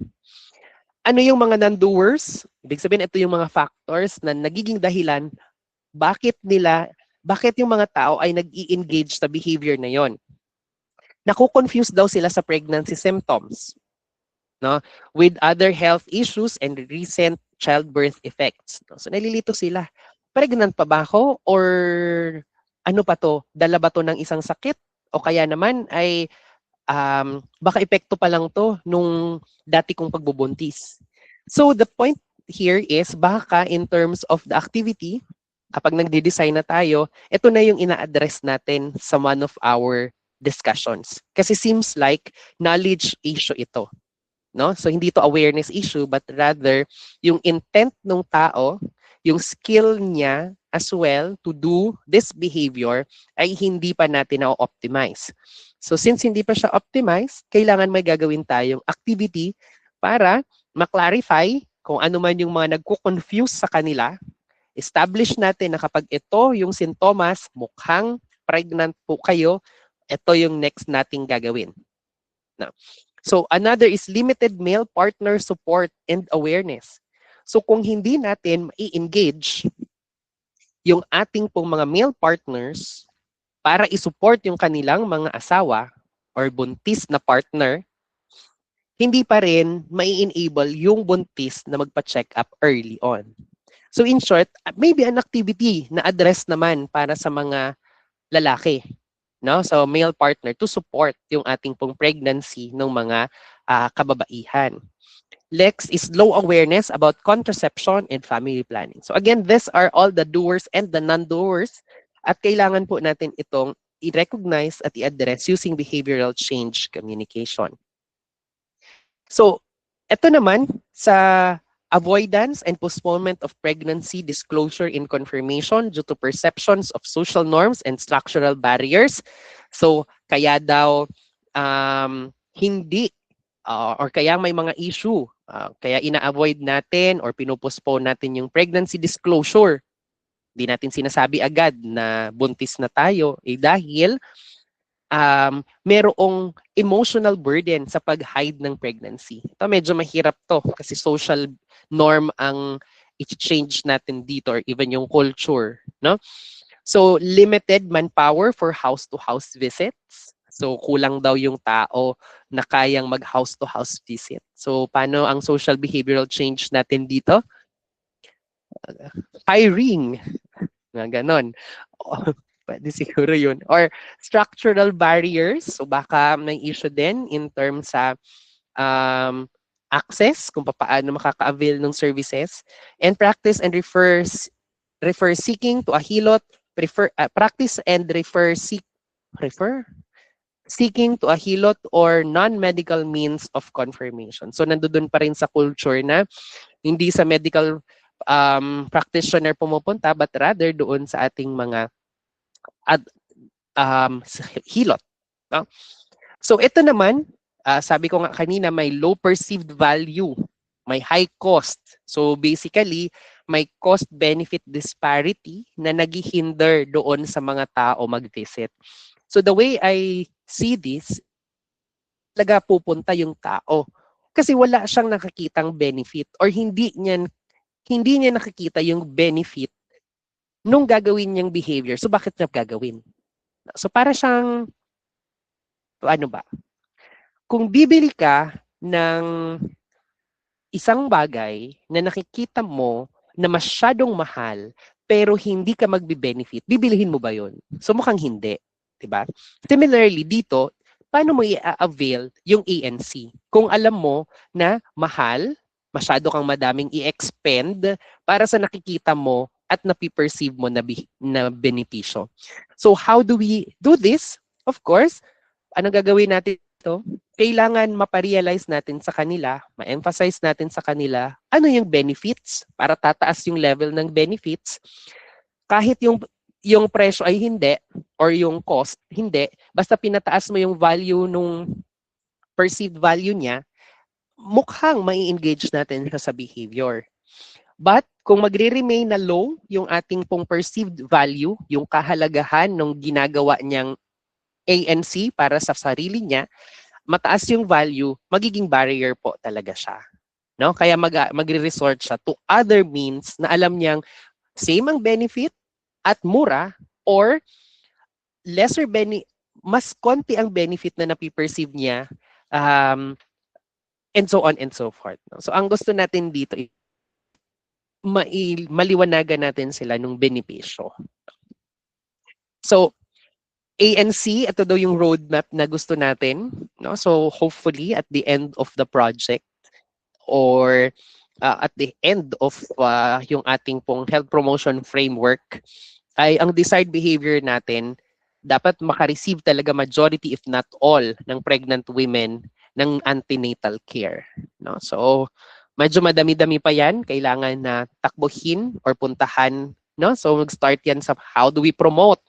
Ano yung mga non-doers? Ibig sabihin, ito yung mga factors na nagiging dahilan bakit yung mga tao ay nag-i-engage sa behavior na yon. Naku-confuse daw sila sa pregnancy symptoms, no, with other health issues and recent childbirth effects. No? So nalilito sila. Pregnant pa ba ako? Or ano pa to? Dala ba to ng isang sakit? O kaya naman ay baka epekto pa lang to nung dati kong pagbubuntis. So the point here is baka in terms of the activity, kapag nagde-design na tayo, ito na yung ina-address natin sa one of our discussions. Kasi seems like knowledge issue ito. No? So hindi to awareness issue but rather yung intent ng tao, yung skill niya as well to do this behavior ay hindi pa natin na-optimize. So since hindi pa siya optimized, kailangan may gagawin tayong activity para ma-clarify kung ano man yung mga nagko-confuse sa kanila. Establish natin na kapag ito yung sintomas, mukhang pregnant po kayo, ito yung next nating gagawin. Now, so another is limited male partner support and awareness. So kung hindi natin i-engage yung ating pong mga male partners para isupport yung kanilang mga asawa or buntis na partner, hindi pa rin mai-enable yung buntis na magpa-check up early on. So in short, maybe an activity na address naman para sa mga lalaki, no? So male partner to support yung ating pong pregnancy ng mga kababaihan. Next is low awareness about contraception and family planning. So again, these are all the doers and the non-doers at kailangan po natin itong i-recognize at i-address using behavioral change communication. So, ito naman sa avoidance and postponement of pregnancy disclosure in confirmation due to perceptions of social norms and structural barriers. So, kaya daw hindi or kaya may mga issue, kaya ina-avoid natin or pinopostpone natin yung pregnancy disclosure. Hindi natin sinasabi agad na buntis na tayo dahil merong emotional burden sa pag-hide ng pregnancy. Ito medyo mahirap to kasi social norm ang i-change natin dito or even yung culture, no? So limited manpower for house-to-house visits. So kulang daw yung tao na kayang mag-house-to-house visit. So paano ang social behavioral change natin dito? Hiring. Ganon. Pwede siguro yun. Or structural barriers. So baka may issue din in terms sa access, kung paano makaka-avail ng services. And practice and refer seeking to a hilot, practice and seeking to a hilot or non-medical means of confirmation. So nandoon pa rin sa culture na hindi sa medical practitioner pumupunta but rather doon sa ating mga hilot. No? So ito naman, sabi ko nga kanina, may low perceived value, may high cost. So basically, may cost-benefit disparity na naghihinder doon sa mga tao mag-visit. So the way I see this, talaga pupunta yung tao. Kasi wala siyang nakakitang benefit or hindi niya nakikita yung benefit nung gagawin niyang behavior. So bakit niya gagawin? So para siyang, ano ba? Kung bibili ka ng isang bagay na nakikita mo na masyadong mahal pero hindi ka magbe-benefit, bibilihin mo ba yun? So mukhang hindi. Diba? Similarly, dito, paano mo i-avail yung ANC? Kung alam mo na mahal, masyado kang madaming i-expend para sa nakikita mo at napiperceive mo na benepisyo. So how do we do this? Of course, anong gagawin natin ito? Kailangan maparealize natin sa kanila, ma-emphasize natin sa kanila, ano yung benefits para tataas yung level ng benefits. Kahit yung presyo ay hindi or yung cost, hindi. Basta pinataas mo yung value nung perceived value niya, mukhang mai-engage natin siya sa behavior. But kung magre-remain na low yung ating pong perceived value, yung kahalagahan ng ginagawa niyang ANC para sa sarili niya, mataas yung value, magiging barrier po talaga siya. No? Kaya magre-resort siya to other means na alam niyang same ang benefit at mura or mas konti ang benefit na napiperceive niya and so on and so forth. No? So ang gusto natin dito maliwanagan natin sila ng benepisyo. So, ANC, ito daw yung roadmap na gusto natin. No? So, hopefully, at the end of the project or at the end of yung ating pong health promotion framework, ay ang desired behavior natin, dapat makareceive talaga majority if not all ng pregnant women ng antenatal care. No? So, medyo madami-dami pa yan. Kailangan na takbuhin or puntahan. No? So, mag-start yan sa how do we promote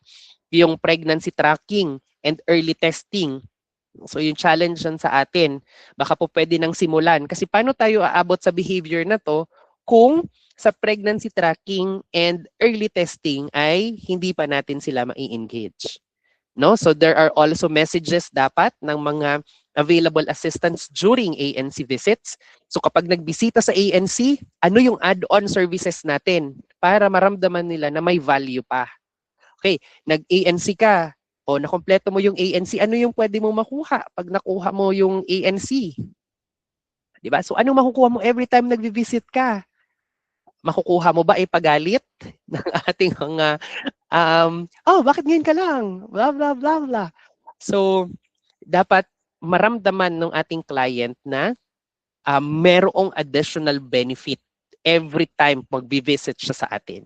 yung pregnancy tracking and early testing. So, yung challenge yan sa atin. Baka po pwede nang simulan. Kasi paano tayo aabot sa behavior na to kung sa pregnancy tracking and early testing ay hindi pa natin sila mai-engage. No? So, there are also messages dapat ng mga available assistance during ANC visits. So kapag nagbisita sa ANC, ano yung add-on services natin para maramdaman nila na may value pa. Okay, nag-ANC ka, o nakompleto mo yung ANC, ano yung pwede mo makuha pag nakuha mo yung ANC? Diba? So anong makukuha mo every time nagvi-visit ka? Makukuha mo ba ay pagalit ng ating mga, oh, bakit ngayon ka lang? Blah, blah, blah, blah. So, dapat maramdaman ng ating client na merong additional benefit every time mag-visit siya sa atin.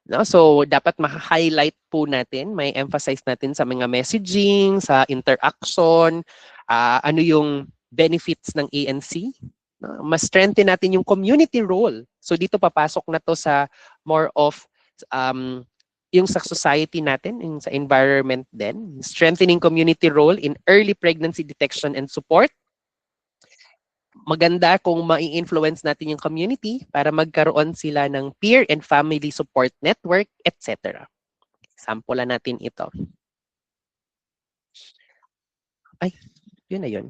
No? So, dapat ma-highlight po natin, may emphasize natin sa mga messaging, sa interaction, ano yung benefits ng ANC. No? Mas strengthen natin yung community role. So, dito papasok na to sa more of yung sa society natin, yung sa environment din, strengthening community role in early pregnancy detection and support. Maganda kung mai-influence natin yung community para magkaroon sila ng peer and family support network, etc. Sample natin ito. Ay, yun na yun.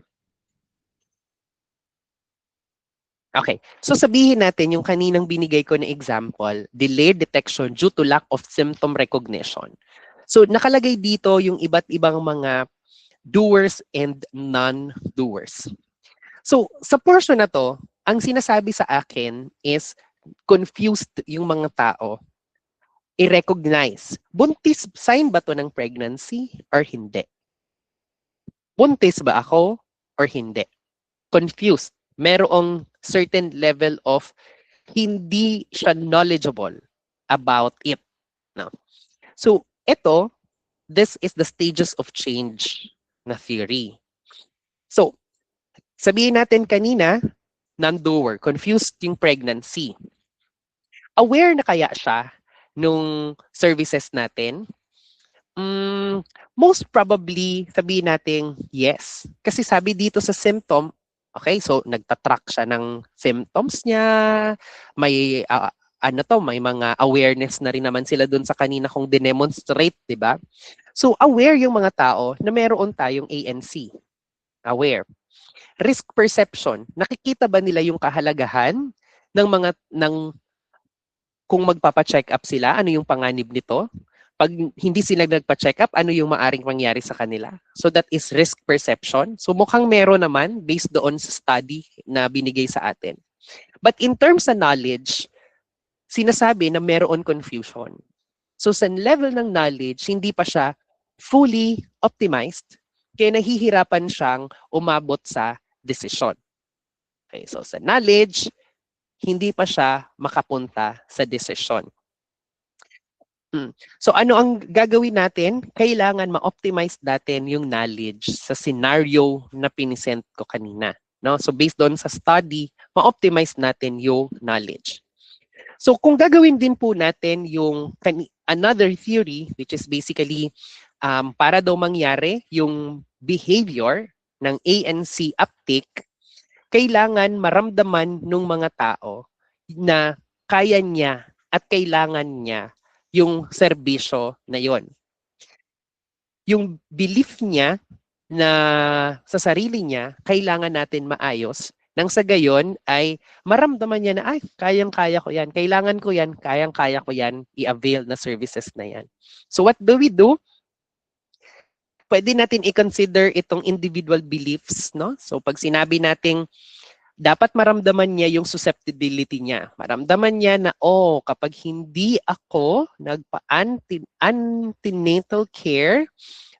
Okay, so sabihin natin yung kaninang binigay ko na example, delayed detection due to lack of symptom recognition. So nakalagay dito yung iba't ibang mga doers and non-doers. So sa portion na to, ang sinasabi sa akin is confused yung mga tao. I-recognize, buntis sign ba to ng pregnancy or hindi? Buntis ba ako or hindi? Confused. Merong certain level of hindi siya knowledgeable about it. No? So, this is the stages of change na theory. So, sabihin natin kanina, non-doer, confused yung pregnancy. Aware na kaya siya nung services natin? Most probably, sabihin natin yes. Kasi sabi dito sa symptom, okay, so nagtatrack siya ng symptoms niya, may may mga awareness na rin naman sila dun sa kanina kong dinemonstrate, di ba? So aware yung mga tao na meron tayong ANC. Aware. Risk perception, nakikita ba nila yung kahalagahan ng kung magpapa-check up sila, ano yung panganib nito? Pag hindi sila nagpa-check up, ano yung maaring mangyari sa kanila? So that is risk perception. So mukhang meron naman based doon sa study na binigay sa atin. But in terms of knowledge, sinasabi na meron confusion. So sa level ng knowledge, hindi pa siya fully optimized, kaya nahihirapan siyang umabot sa decision. Okay, so sa knowledge, hindi pa siya makapunta sa desisyon. So ano ang gagawin natin? Kailangan ma-optimize natin yung knowledge sa scenario na pinisent ko kanina. No? So based on sa study, ma-optimize natin yung knowledge. So kung gagawin din po natin yung another theory, which is basically para daw mangyari yung behavior ng ANC uptake, kailangan maramdaman ng mga tao na kaya niya at kailangan niya yung serbisyo na yon. Yung belief niya na sa sarili niya, kailangan natin maayos nang sa gayon ay maramdaman niya na, ay, kayang-kaya ko yan, kailangan ko yan, kayang-kaya ko yan, i-avail na services na yan. So what do we do? Pwede natin i-consider itong individual beliefs, no? So pag sinabi nating dapat maramdaman niya yung susceptibility niya. Maramdaman niya na, kapag hindi ako nagpa-antenatal care,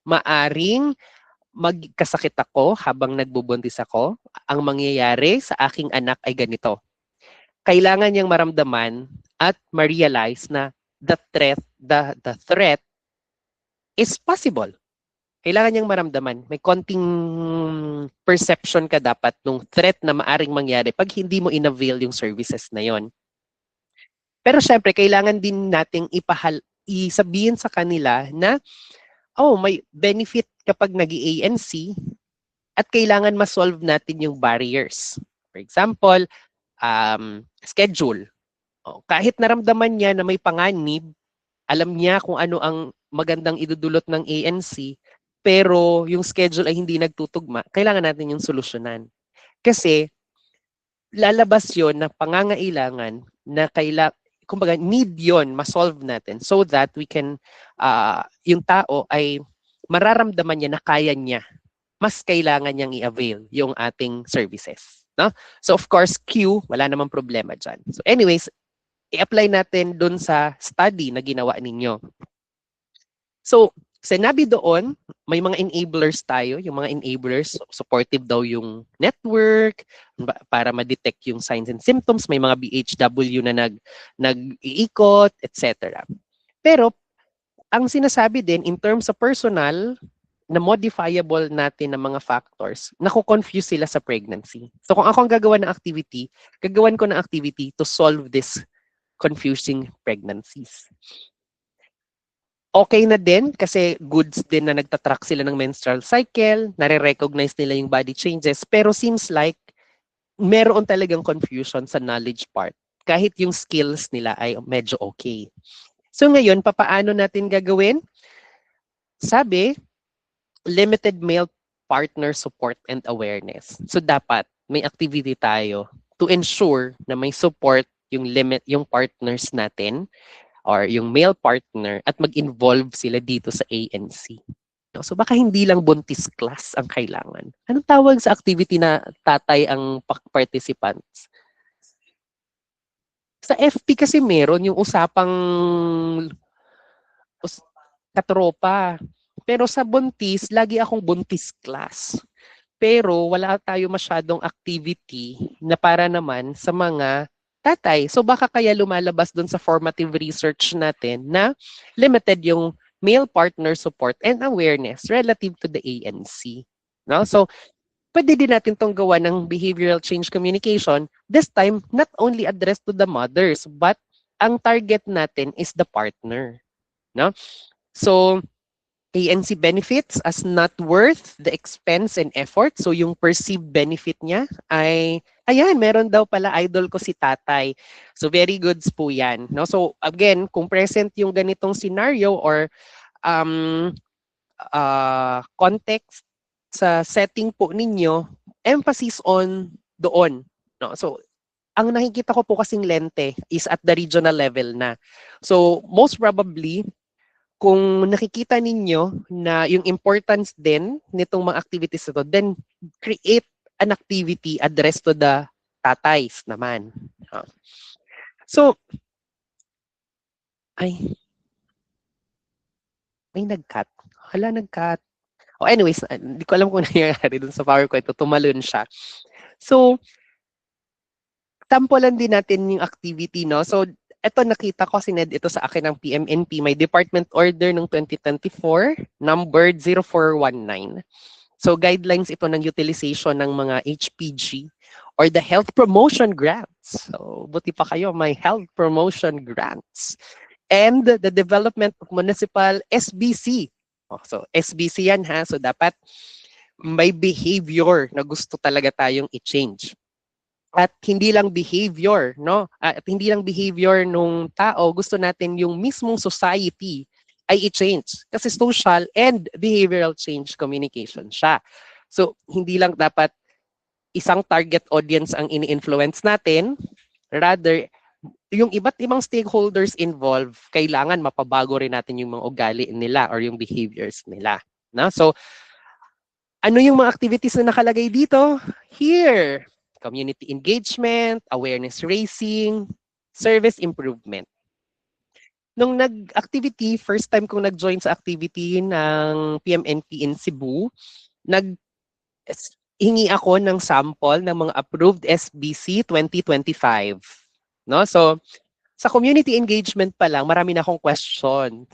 maaring magkasakit ako habang nagbubuntis ako. Ang mangyayari sa aking anak ay ganito. Kailangan niyang maramdaman at ma-realize na the threat is possible. Kailangan niyang maramdaman. May konting perception ka dapat nung threat na maaring mangyari pag hindi mo in-avail yung services na yon. Pero syempre, kailangan din nating isabihin sa kanila na, may benefit kapag nag-ANC at kailangan ma-solve natin yung barriers. For example, schedule. Kahit naramdaman niya na may panganib, alam niya kung ano ang magandang idudulot ng ANC, pero yung schedule ay hindi nagtutugma, kailangan natin yung solusyonan. Kasi lalabas yon na pangangailangan na kumbaga need yon ma-solve natin so that we can, yung tao ay mararamdaman niya na kaya niya. Mas kailangan niyang i-avail yung ating services. No? So of course, Q, wala namang problema dyan. So anyways, i-apply natin dun sa study na ginawa ninyo. So, sinabi doon, may mga enablers tayo. Yung mga enablers, supportive daw yung network para ma-detect yung signs and symptoms. May mga BHW na nag-iikot, etc. Pero, ang sinasabi din, in terms of personal, na modifiable natin ng mga factors, nako-confuse sila sa pregnancy. So, kung ako ang gagawa ng activity, gagawan ko ng activity to solve this confusing pregnancies. Okay na din kasi goods din na nagtatrack sila ng menstrual cycle, nare-recognize nila yung body changes, pero seems like meron talagang confusion sa knowledge part kahit yung skills nila ay medyo okay. So ngayon, papaano natin gagawin? Sabi, limited male partner support and awareness. So dapat may activity tayo to ensure na may support yung partners natin or yung male partner at mag-involve sila dito sa ANC. So baka hindi lang buntis class ang kailangan. Anong tawag sa activity na tatay ang participants? Sa FP kasi meron yung usapang katropa. Pero sa buntis, lagi akong buntis class. Pero wala tayo masyadong activity na para naman sa mga tatay. So baka kaya lumalabas dun sa formative research natin na limited yung male partner support and awareness relative to the ANC. No? So pwede din natin tong gawa ng behavioral change communication. This time, not only addressed to the mothers, but ang target natin is the partner. No? So ANC benefits as not worth the expense and effort. So yung perceived benefit niya ay, ayan, meron daw pala idol ko si tatay. So very goods po yan. No? So again, kung present yung ganitong scenario or context sa setting po ninyo, emphasis on doon. No? So ang nakikita ko po kasing lente is at the regional level na. So most probably, kung nakikita ninyo na yung importance din nitong mga activities ito, then create an activity addressed to the tatays naman. So, may nag-cut. Hala, nag-cut. Anyways, hindi ko alam kung nangyayari dun sa PowerPoint. Tumalon siya. So, sampulan din natin yung activity, no? So, ito nakita ko, sined ito sa akin ng PMNP, may Department Order ng 2024, numbered 0419. So, guidelines ito ng utilization ng mga HPG or the Health Promotion Grants. So, buti pa kayo, may Health Promotion Grants. And the development of municipal SBC. Oh, so, SBC yan ha. So, dapat may behavior na gusto talaga tayong i-change. At hindi lang behavior, no? At hindi lang behavior nung tao, gusto natin yung mismong society ay i-change. Kasi social and behavioral change communication siya. So, hindi lang dapat isang target audience ang ini-influence natin, rather, yung iba't ibang stakeholders involved, kailangan mapabago rin natin yung mga ugali nila or yung behaviors nila. No? So, ano yung mga activities na nakalagay dito? Here, community engagement, awareness raising, service improvement. Nung nag-activity, first time kong nag-join sa activity ng PMNP in Cebu, hingi ako ng sample ng mga approved SBC 2025. No? So, sa community engagement pa lang, marami na akong questions.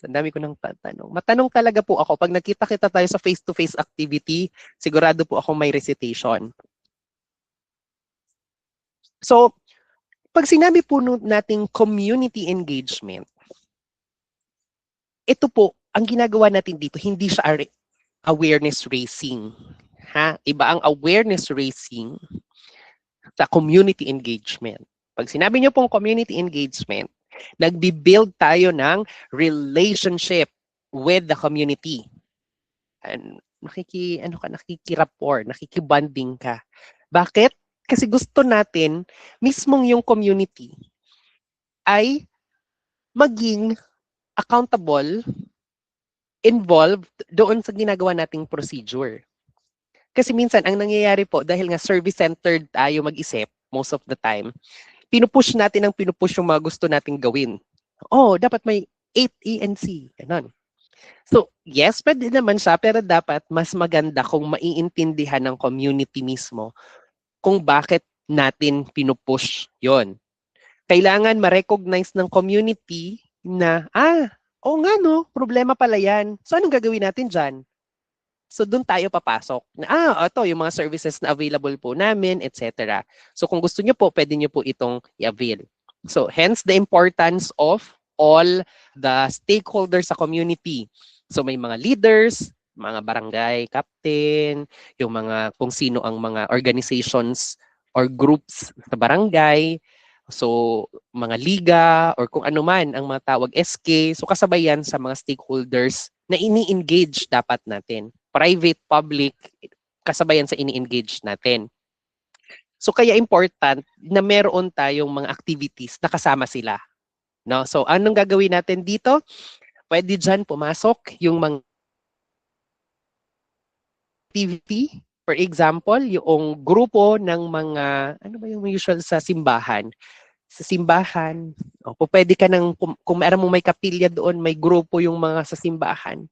Ang dami ko nang tatanong. Matanong talaga po ako. Pag nakita-kita tayo sa face-to-face activity, sigurado po ako may recitation. So, pag sinabi po nating community engagement, ito po, ang ginagawa natin dito, hindi siya awareness raising. Ha? Iba ang awareness raising sa community engagement. Pag sinabi niyo pong community engagement, nagbi-build tayo ng relationship with the community. And nakikirapport, nakikibanding ka. Bakit? Kasi gusto natin, mismong yung community ay maging accountable, involved doon sa ginagawa nating procedure. Kasi minsan, ang nangyayari po, dahil nga service-centered tayo mag-isip, most of the time, pinupush natin ang pinupush yung mga gusto nating gawin. Oh, dapat may 8 ENC. Ganun. So, yes, pwede naman siya, pero dapat mas maganda kung maiintindihan ng community mismo kung bakit natin pinupush yon. Kailangan ma-recognize ng community na, oo nga no, problema pala yan. So, anong gagawin natin dyan? So, doon tayo papasok. Ito, yung mga services na available po namin, etc. So, kung gusto nyo po, pwede nyo po itong i-avail. So, hence the importance of all the stakeholders sa community. So, may mga leaders, mga barangay captain, yung mga kung sino ang mga organizations or groups sa barangay, so mga liga or kung ano man ang mga tawag SK, so kasabay yan sa mga stakeholders na ini-engage dapat natin. Private, public, kasabayan sa ini-engage natin. So kaya important na meron tayong mga activities na kasama sila. No? So anong gagawin natin dito? Pwede dyan pumasok yung mga activity. For example, yung grupo ng mga, ano ba yung usual sa simbahan? Sa simbahan, pwede ka nang, kung meron mong may kapilya doon, may grupo yung mga sa simbahan.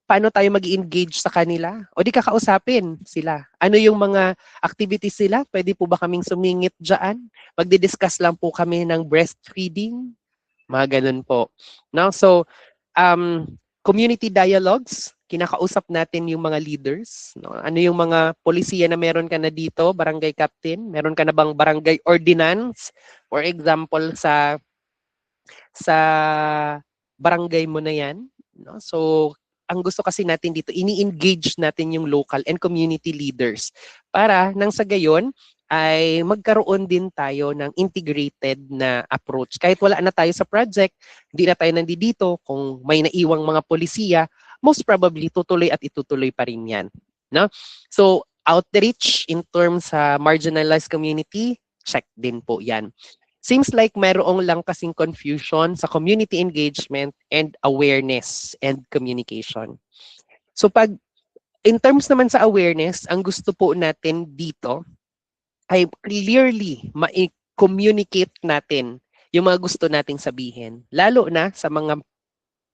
Paano tayo mag-engage sa kanila? O di kakausapin sila. Ano yung mga activities sila? Pwede po ba kaming sumingit dyan? Magdi-discuss lang po kami ng breastfeeding. Mga ganun po. No? So, community dialogues, kinakausap natin yung mga leaders. No? Ano yung mga polisiya na meron ka na dito, barangay captain? Meron ka na bang barangay ordinance? For example, sa barangay mo na yan. No? So, ang gusto kasi natin dito, ini-engage natin yung local and community leaders para nang sa gayon ay magkaroon din tayo ng integrated na approach. Kahit wala na tayo sa project, hindi na tayo nandito, kung may naiwang mga polisiya, most probably tutuloy at itutuloy pa rin yan. No? So, outreach in terms sa marginalized community, check din po yan. Seems like mayroong lang kasing confusion sa community engagement and awareness and communication. So pag in terms naman sa awareness, ang gusto po natin dito ay clearly ma-communicate natin yung mga gusto nating sabihin. Lalo na sa mga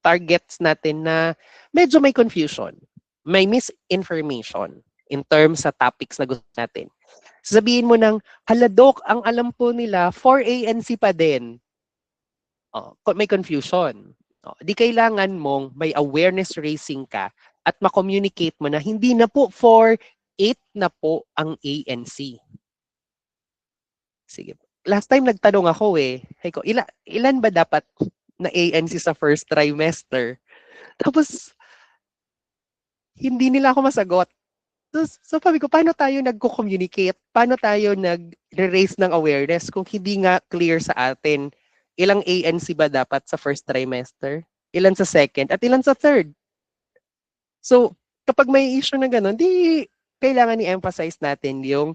targets natin na medyo may confusion, may misinformation in terms sa topics na gusto natin. Sasabihin mo ng, hala Doc, ang alam po nila, 4 ANC pa din. May confusion. Di kailangan mong may awareness raising ka at ma-communicate mo na hindi na po 4, 8 na po ang ANC. Sige. Last time nagtanong ako Hey ko, ilan ba dapat na ANC sa first trimester? Tapos, hindi nila ako masagot. So sabi ko, paano tayo nagko-communicate? Paano tayo nag-raise ng awareness kung hindi nga clear sa atin ilang ANC ba dapat sa first trimester? Ilan sa second? At ilan sa third? So, kapag may issue na gano'n, di kailangan i-emphasize natin yung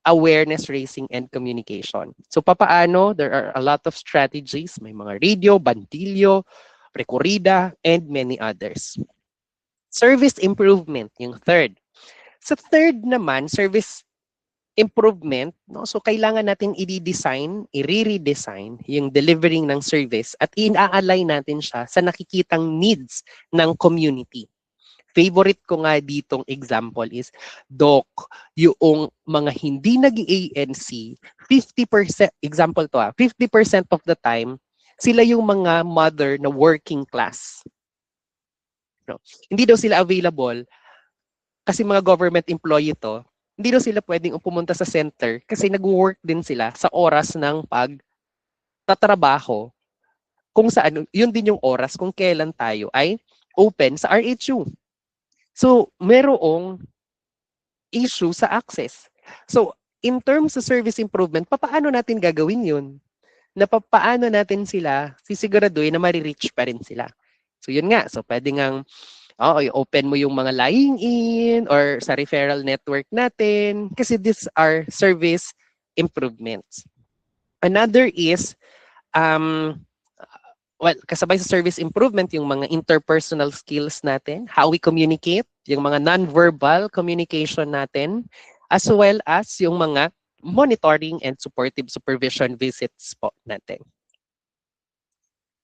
awareness raising and communication. So, papaano? There are a lot of strategies. May mga radio, bandilyo, recorrida, and many others. Service improvement, yung third. Sa third naman, service improvement, no? So kailangan natin i-redesign yung delivering ng service at ina-align natin siya sa nakikitang needs ng community. Favorite ko nga ditong example is, Doc, yung mga hindi nag-ANC, 50%, example to 50% of the time, sila yung mga mother na working class. No? Hindi daw sila available kasi mga government employee to, hindi daw sila pwedeng pumunta sa center kasi nag-work din sila sa oras ng pagtatrabaho kung saan, yun din yung oras kung kailan tayo ay open sa RHU. So, merong issue sa access. So, in terms of service improvement, paano natin gagawin yun? Na paano natin sila sisiguraduhin na marireach pa rin sila? So, yun nga. So, pwede ngang i-open mo yung mga lying in or sa referral network natin kasi these are service improvements. Another is, kasabay sa service improvement, yung mga interpersonal skills natin, how we communicate, yung mga non-verbal communication natin, as well as yung mga monitoring and supportive supervision visits po natin.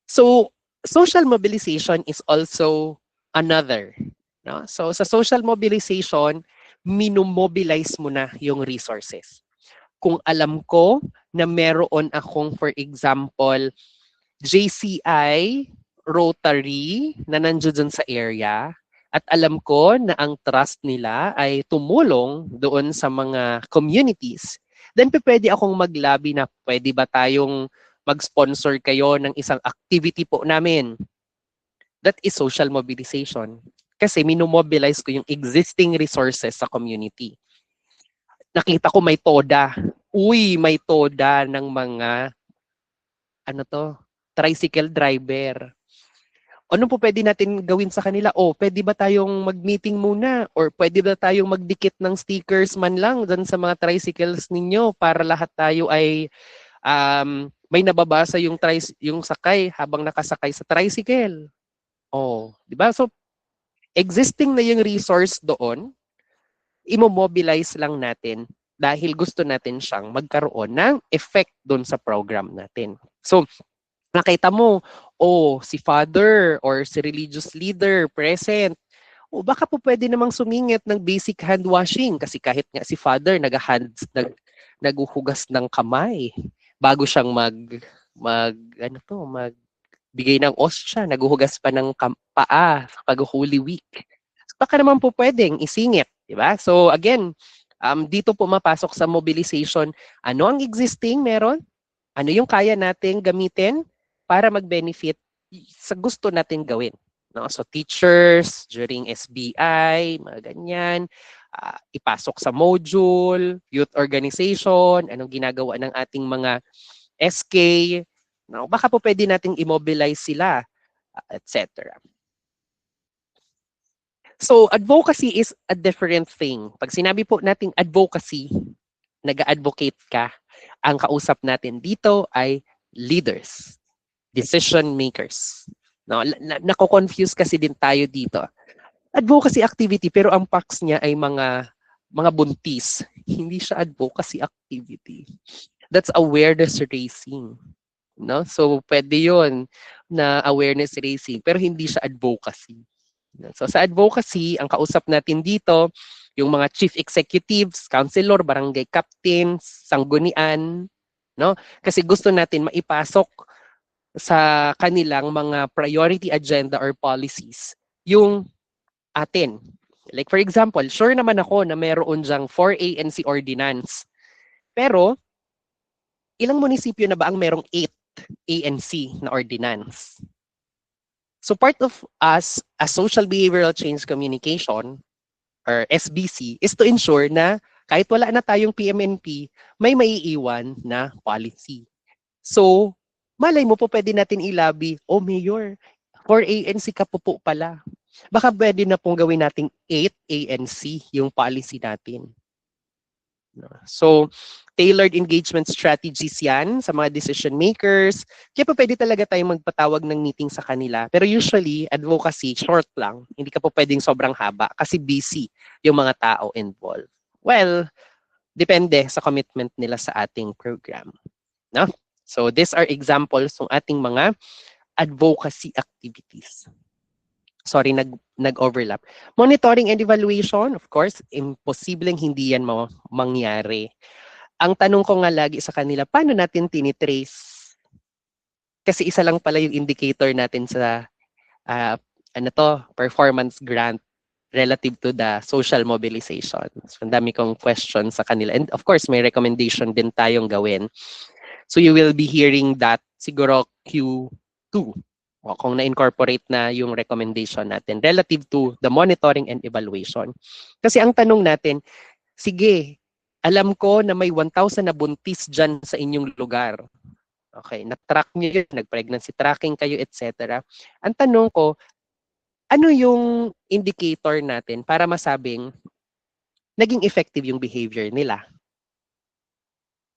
So, social mobilization is also another. No? So sa social mobilization, minomobilize mo na yung resources. Kung alam ko na meron akong, for example, JCI, Rotary na nandiyan sa area, at alam ko na ang trust nila ay tumulong doon sa mga communities, then pwede akong maglabi na pwede ba tayong mag-sponsor kayo ng isang activity po namin. That is social mobilization. Kasi minomobilize ko yung existing resources sa community. Nakita ko may TODA. May TODA ng mga, tricycle driver. Ano po pwede natin gawin sa kanila? Pwede ba tayong mag-meeting muna? Or pwede ba tayong magdikit ng stickers man lang dyan sa mga tricycles ninyo para lahat tayo ay may nababasa yung sakay habang nakasakay sa tricycle? Di ba? So, existing na yung resource doon, imo-mobilize lang natin dahil gusto natin siyang magkaroon ng effect doon sa program natin. So, nakita mo, si father or si religious leader present, baka po pwede namang sumingit ng basic hand washing kasi kahit nga si father naghuhugas ng kamay bago siyang magbigay ng ostya, naghuhugas pa ng paa pag Holy Week. Baka naman po pwedeng isingit, di ba? So again, dito po mapasok sa mobilization, ano ang existing meron? Ano yung kaya nating gamitin para mag-benefit sa gusto natin gawin? No? So teachers, during SBI, mga ganyan, ipasok sa module, youth organization, anong ginagawa ng ating mga SK, no? Baka po pwede nating immobilize sila, etc. So, advocacy is a different thing. Pag sinabi po nating advocacy, nag-advocate ka, ang kausap natin dito ay leaders, decision makers. No, nako-confuse kasi din tayo dito. Advocacy activity pero ang PACS niya ay mga buntis. Hindi siya advocacy activity. That's awareness raising. No? So pwede 'yon na awareness raising pero hindi siya advocacy. So sa advocacy, ang kausap natin dito, yung mga chief executives, councilor, barangay captains, sanggunian, no? Kasi gusto natin maipasok sa kanilang mga priority agenda or policies yung atin. Like for example, sure naman ako na meron diyang 4 ANC ordinance. Pero ilang munisipyo na ba ang merong 8 ANC na ordinance? So part of us as social behavioral change communication or SBC is to ensure na kahit wala na tayong PMNP, may maiiwan na policy. So, malay mo po pwede natin ilabi, oh Mayor, for ANC ka po pala. Baka pwede na pong gawin nating 8 ANC yung policy natin. So, tailored engagement strategies yan sa mga decision makers. Kaya pa pwede talaga tayong magpatawag ng meeting sa kanila. Pero usually, advocacy, short lang. Hindi ka po pwedeng sobrang haba kasi busy yung mga tao involved. Well, depende sa commitment nila sa ating program. No? So, these are examples ng ating mga advocacy activities. Sorry, nag-overlap. Monitoring and evaluation, of course, imposibleng hindi yan mangyari. Ang tanong ko nga lagi sa kanila, paano natin tinitrace? Kasi isa lang pala yung indicator natin sa performance grant relative to the social mobilization. So, ang dami kong questions sa kanila. And of course, may recommendation din tayong gawin. So you will be hearing that siguro Q2 o kung na-incorporate na yung recommendation natin relative to the monitoring and evaluation. Kasi ang tanong natin, sige, alam ko na may 1,000 na buntis dyan sa inyong lugar. Okay, na-track nyo yun, nag-pregnancy tracking kayo, etc. Ang tanong ko, ano yung indicator natin para masabing naging effective yung behavior nila?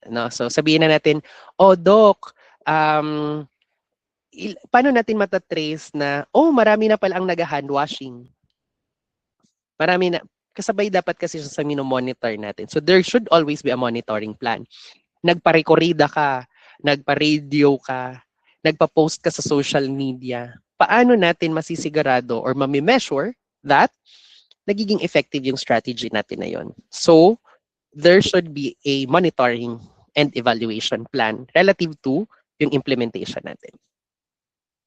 No? So sabihin na natin, oh doc, paano natin matatrace na, oh marami na pala ang nag-hand washing. Marami na, kasabay dapat kasi sa mino-monitor natin. So there should always be a monitoring plan. Nagpa-recorrida ka, nagpa-radio ka, nagpa-post ka sa social media. Paano natin masisigurado or mami-measure that nagiging effective yung strategy natin na yon? So there should be a monitoring and evaluation plan relative to yung implementation natin.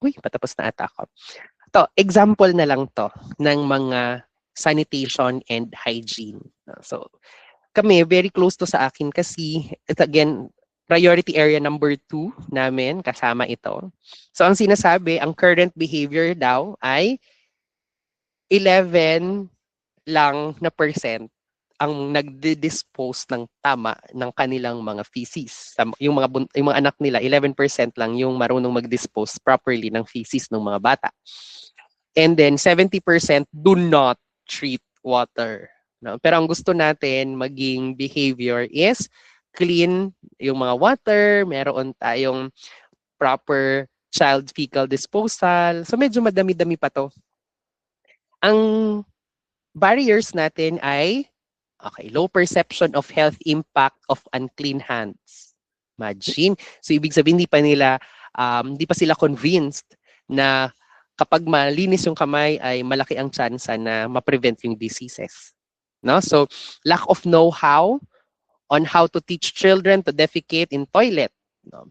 Uy, patapos na ata ako. To, example na lang to ng mga sanitation and hygiene. So, kami, very close to sa akin kasi, it's again, priority area number 2 namin, kasama ito. So, ang sinasabi, ang current behavior daw ay 11 lang na percent ang nagdi-dispose ng tama ng kanilang mga feces. Yung mga anak nila, 11% lang yung marunong mag-dispose properly ng feces ng mga bata. And then 70% do not treat water. No? Pero ang gusto natin maging behavior is clean yung mga water, meron tayong proper child fecal disposal. So medyo madami-dami pa to. Ang barriers natin ay low perception of health impact of unclean hands. Imagine. So ibig sabihin hindi pa sila convinced na kapag malinis yung kamay ay malaki ang tsansa na ma-prevent yung diseases. No? So lack of know-how on how to teach children to defecate in toilet. No?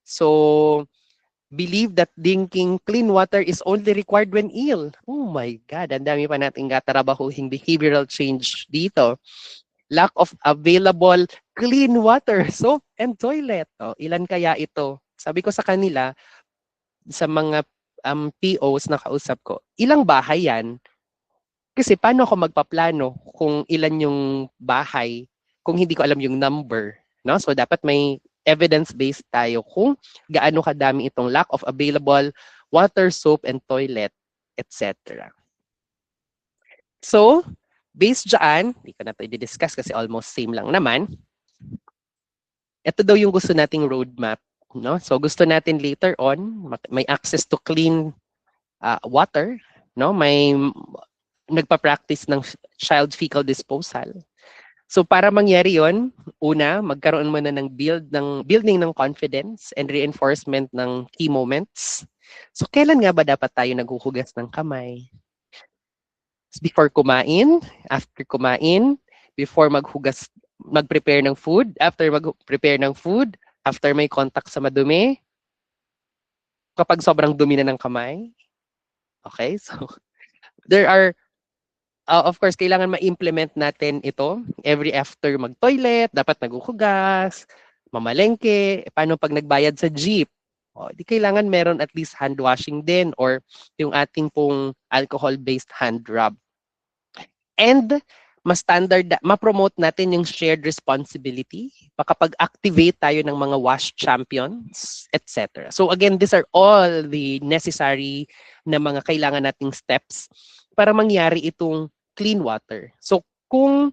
So believe that drinking clean water is only required when ill. Oh my God, ang dami pa nating katarabahuhing behavioral change dito. Lack of available clean water, soap, and toilet. Oh, ilan kaya ito? Sabi ko sa kanila, sa mga POs na kausap ko, ilang bahay yan? Kasi paano ako magpaplano kung ilan yung bahay kung hindi ko alam yung number? No? So dapat may evidence-based tayo kung gaano kadami itong lack of available water, soap, and toilet, etc. So, based dyan, hindi ko na ito i-discuss kasi almost same lang naman. Ito daw yung gusto nating roadmap. No? So, gusto natin later on, may access to clean water. No? May nagpa-practice ng child fecal disposal. So para mangyari yon, una, magkaroon muna ng building ng confidence and reinforcement ng key moments. So kailan nga ba dapat tayo naghuhugas ng kamay? before kumain, after kumain, before mag-prepare ng food, after mag-prepare ng food, after may contact sa madumi, kapag sobrang dumi na ng kamay. Okay, so there are, of course, kailangan ma-implement natin ito. Every after mag-toilet, dapat naguhugas, mamalengke, paano pag nagbayad sa jeep? Di kailangan meron at least hand washing din or yung ating pong alcohol-based hand rub. And ma-promote natin yung shared responsibility, makapag-activate tayo ng mga WASH champions, etc. So again, these are all the necessary na mga kailangan nating steps para mangyari itong clean water. So kung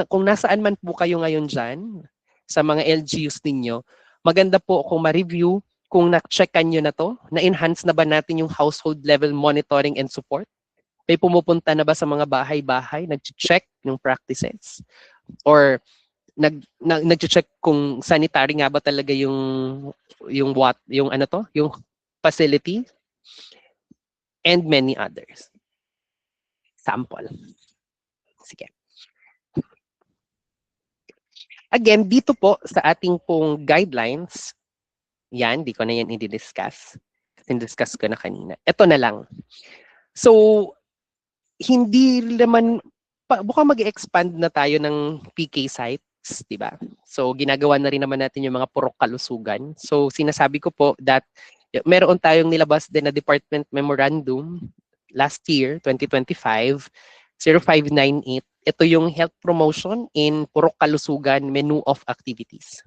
kung nasaan man po kayo ngayon dyan, sa mga LGUs ninyo, maganda po kung ma-review kung na-checkan nyo na to, na-enhance na ba natin yung household level monitoring and support. May pumupunta na ba sa mga bahay-bahay, nag-check yung practices? Or nag-check kung sanitary nga ba talaga yung facility? And many others. Sample. Sige. Again, dito po sa ating pong guidelines, yan, di ko na yan i-discuss. Discuss ko na kanina. Ito na lang. So, hindi naman, baka mag-expand na tayo ng PK sites, di ba? So, ginagawa na rin naman natin yung mga purok kalusugan. So, sinasabi ko po that meron tayong nilabas din na Department Memorandum last year, 2025, 0598. Ito yung health promotion in purok kalusugan menu of activities.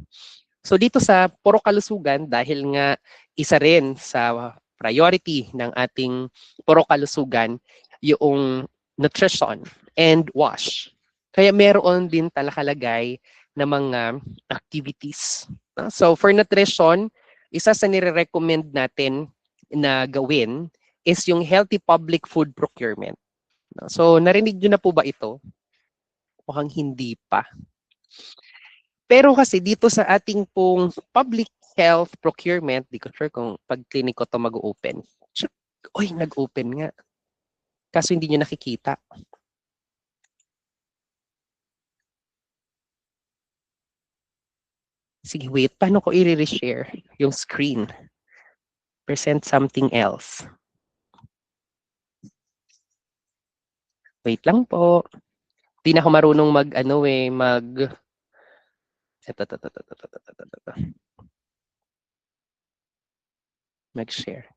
So, dito sa purok kalusugan, dahil nga isa rin sa priority ng ating purok kalusugan, yung nutrition and wash. Kaya meron din talakalagay na mga activities. So for nutrition, isa sa nire-recommend natin na gawin is yung healthy public food procurement. So narinig nyo na po ba ito? Mukhang hindi pa. Pero kasi dito sa ating pong public health procurement, di ko sure kung pag clinic ko to mag-open. Uy, nag-open nga. Kaso hindi nyo nakikita. Sige, wait. Paano ko i-reshare yung screen? Present something else. Wait lang po. Di na ako marunong mag-share.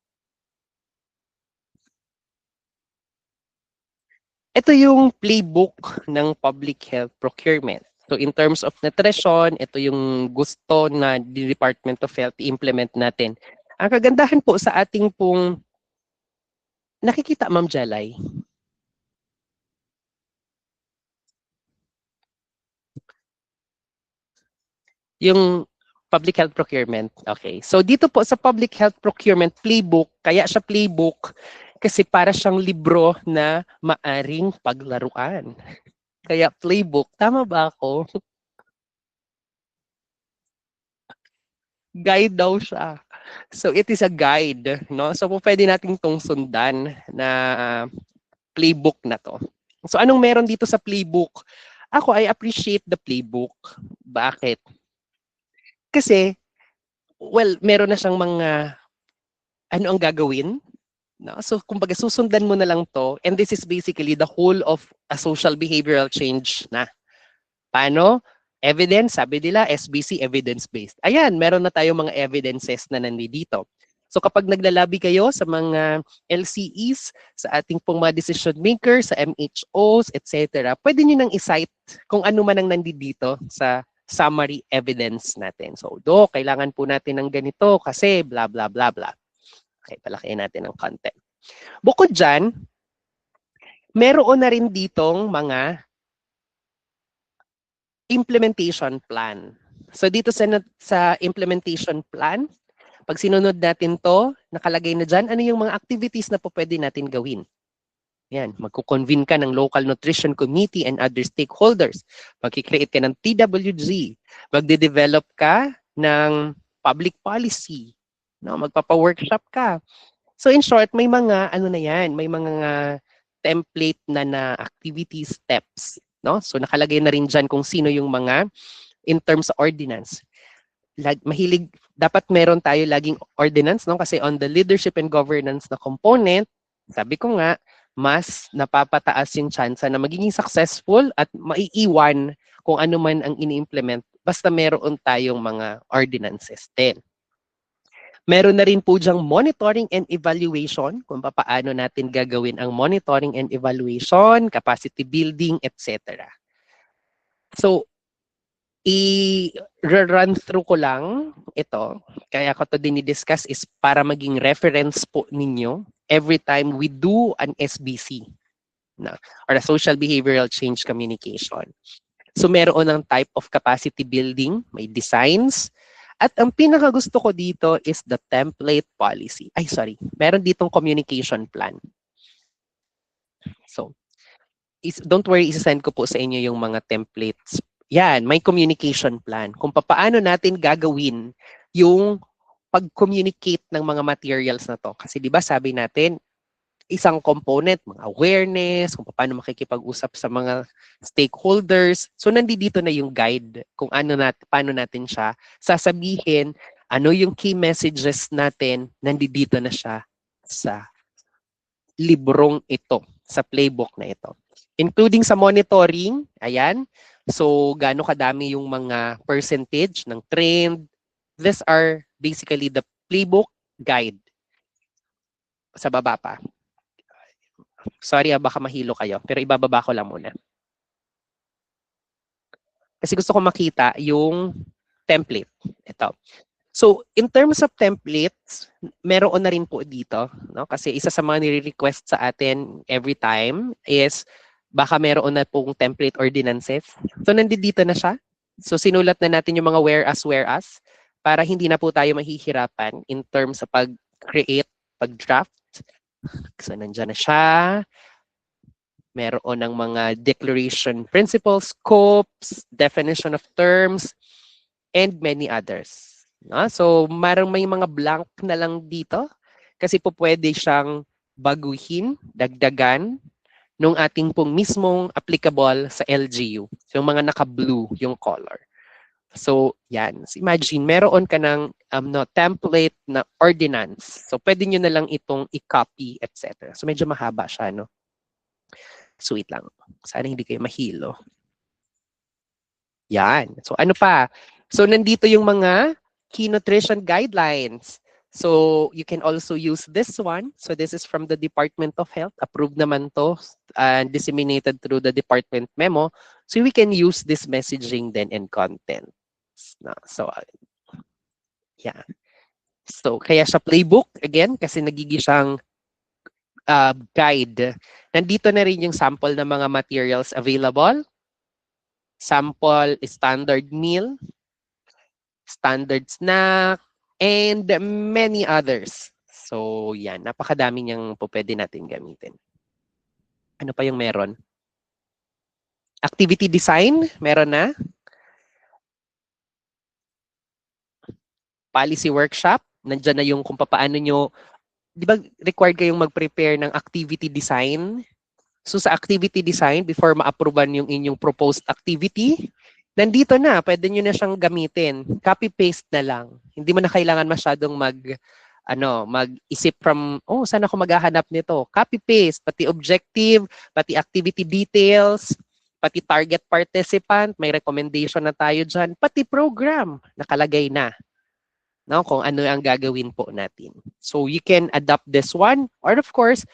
Ito yung playbook ng public health procurement. So in terms of nutrition, ito yung gusto na the Department of Health i-implement natin. Ang kagandahan po sa ating pong nakikita, Ma'am Jalay? Yung public health procurement. Okay. So dito po sa public health procurement playbook, kaya siya playbook kasi para siyang libro na maaring paglaruan. Kaya playbook, tama ba ako? Guide daw siya. So it is a guide, no? So pwede nating tong sundan na playbook na to. So anong meron dito sa playbook? Ako, I appreciate the playbook. Bakit? Kasi, well, meron na siyang mga ano ang gagawin. No? So kumbaga susundan mo na lang to, and this is basically the whole of a social behavioral change na. Paano? Evidence, sabi nila, SBC, evidence-based. Ayan, meron na tayong mga evidences na nandito. So kapag naglalabi kayo sa mga LCEs, sa ating pong mga decision makers, sa MHOs, etc., pwede nyo nang i-cite kung ano man ang nandito sa summary evidence natin. So, kailangan po natin ng ganito kasi blah, blah, blah, blah. Okay, palakihin natin ang content. Bukod dyan, meron na rin ditong mga implementation plan. So dito sa implementation plan, pag sinunod natin to, nakalagay na dyan, ano yung mga activities na po pwede natin gawin. Yan, magkukonvene ka ng local nutrition committee and other stakeholders. Magkikreate ka ng TWG. Magde-develop ka ng public policy. No, magpapa-workshop ka. So in short, may mga ano na yan, may mga template na activity steps, no? So nakalagay na rin diyan kung sino yung mga in terms of ordinance. Mahilig dapat meron tayo laging ordinance, no? Kasi on the leadership and governance na component, sabi ko nga, mas napapataas yung chance na magiging successful at maiiwan kung ano man ang ini-implement basta meron tayong mga ordinances din. Meron na rin po diyang monitoring and evaluation kung paano natin gagawin ang monitoring and evaluation, capacity building, etc. So, i-run through ko lang ito. Kaya ko to dinidiscuss is para maging reference po ninyo every time we do an SBC na, or a social behavioral change communication. So meron ng type of capacity building, may designs, at ang pinakagusto ko dito is the template policy. Meron ditong communication plan. So, don't worry, isasend ko po sa inyo yung mga templates. Yan, may communication plan. Kung paano natin gagawin yung pag-communicate ng mga materials na to. Kasi di ba sabi natin, isang component, mga awareness, kung paano makikipag-usap sa mga stakeholders. So nandito na yung guide kung paano natin siya sasabihin, ano yung key messages natin, nandito na siya sa librong ito, sa playbook na ito. Including sa monitoring, ayan. So gaano kadami yung mga percentage ng trend. These are basically the playbook guide. Sa baba pa. Sorry, baka mahilo kayo, pero ibababa ko lang muna. Kasi gusto ko makita yung template. Ito. So, in terms of templates, meron na rin po dito. No? Kasi isa sa mga nire-request sa atin every time is baka meron na pong template ordinances. So, nandito na siya. So, sinulat na natin yung mga whereas para hindi na po tayo mahihirapan in terms sa pag-create, pag-draft. So, nandyan na siya. Meron ng mga declaration principles, scopes, definition of terms, and many others. So, may mga blank na lang dito kasi po pwede siyang baguhin, dagdagan nung ating pong mismong applicable sa LGU. So, yung mga naka-blue yung color. So, yan. So, imagine, meron ka ng template na ordinance. So, pwede nyo na lang itong i-copy, etc. So, medyo mahaba siya, no? Sweet lang. Sana hindi kayo mahilo. Yan. So ano pa? So nandito yung mga key nutrition guidelines. So you can also use this one. So this is from the Department of Health. Approved naman to and disseminated through the department memo. So we can use this messaging then and content. So yeah. So kaya siya playbook again kasi nagiging siyang guide. Nandito na rin yung sample ng mga materials available. Sample standard meal, standard snack, and many others. So yan, napakadami niyang po pwede natin gamitin. Ano pa yung meron? Activity design, meron na. Policy workshop, nandyan na yung kung paano nyo, di ba required kayong mag-prepare ng activity design? So sa activity design, before ma-approvean yung inyong proposed activity, nandito na, pwede nyo na siyang gamitin. Copy-paste na lang. Hindi mo na kailangan masyadong mag-isip from, saan ako maghahanap nito? Copy-paste, pati objective, pati activity details, pati target participant, may recommendation na tayo dyan, pati program, nakalagay na. No, kung ano ang gagawin po natin. So you can adopt this one, or of course,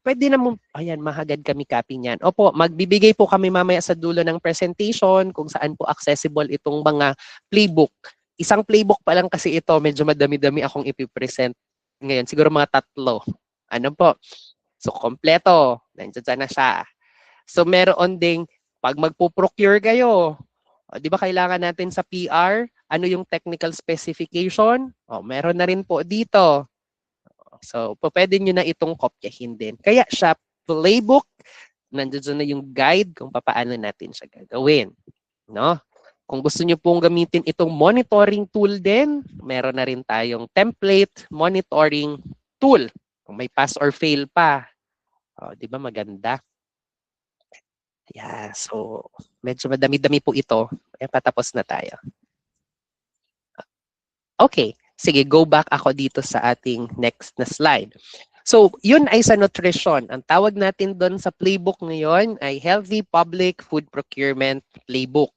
pwede na mo, ayan, mahagad kami copy niyan. Opo, magbibigay po kami mamaya sa dulo ng presentation kung saan po accessible itong mga playbook. Isang playbook pa lang kasi ito, medyo madami-dami akong ipipresent ngayon. Siguro mga 3. Ano po? So, kompleto. Nandiyan na siya. So, meron ding, pag magpo-procure kayo, di ba kailangan natin sa PR, ano yung technical specification? Meron na rin po dito. So, pwede nyo na itong kopyahin din. Kaya siya, playbook, nandiyan na yung guide kung paano natin siya gagawin. No? Kung gusto nyo pong gamitin itong monitoring tool din, meron na rin tayong template monitoring tool. Kung may pass or fail pa. Oh, 'di ba maganda? Yeah, so medyo madami-dami po ito. Eh, patapos na tayo. Okay, sige, go back ako dito sa ating next na slide. So, yun ay sa nutrition. Ang tawag natin doon sa playbook ngayon ay Healthy Public Food Procurement Playbook.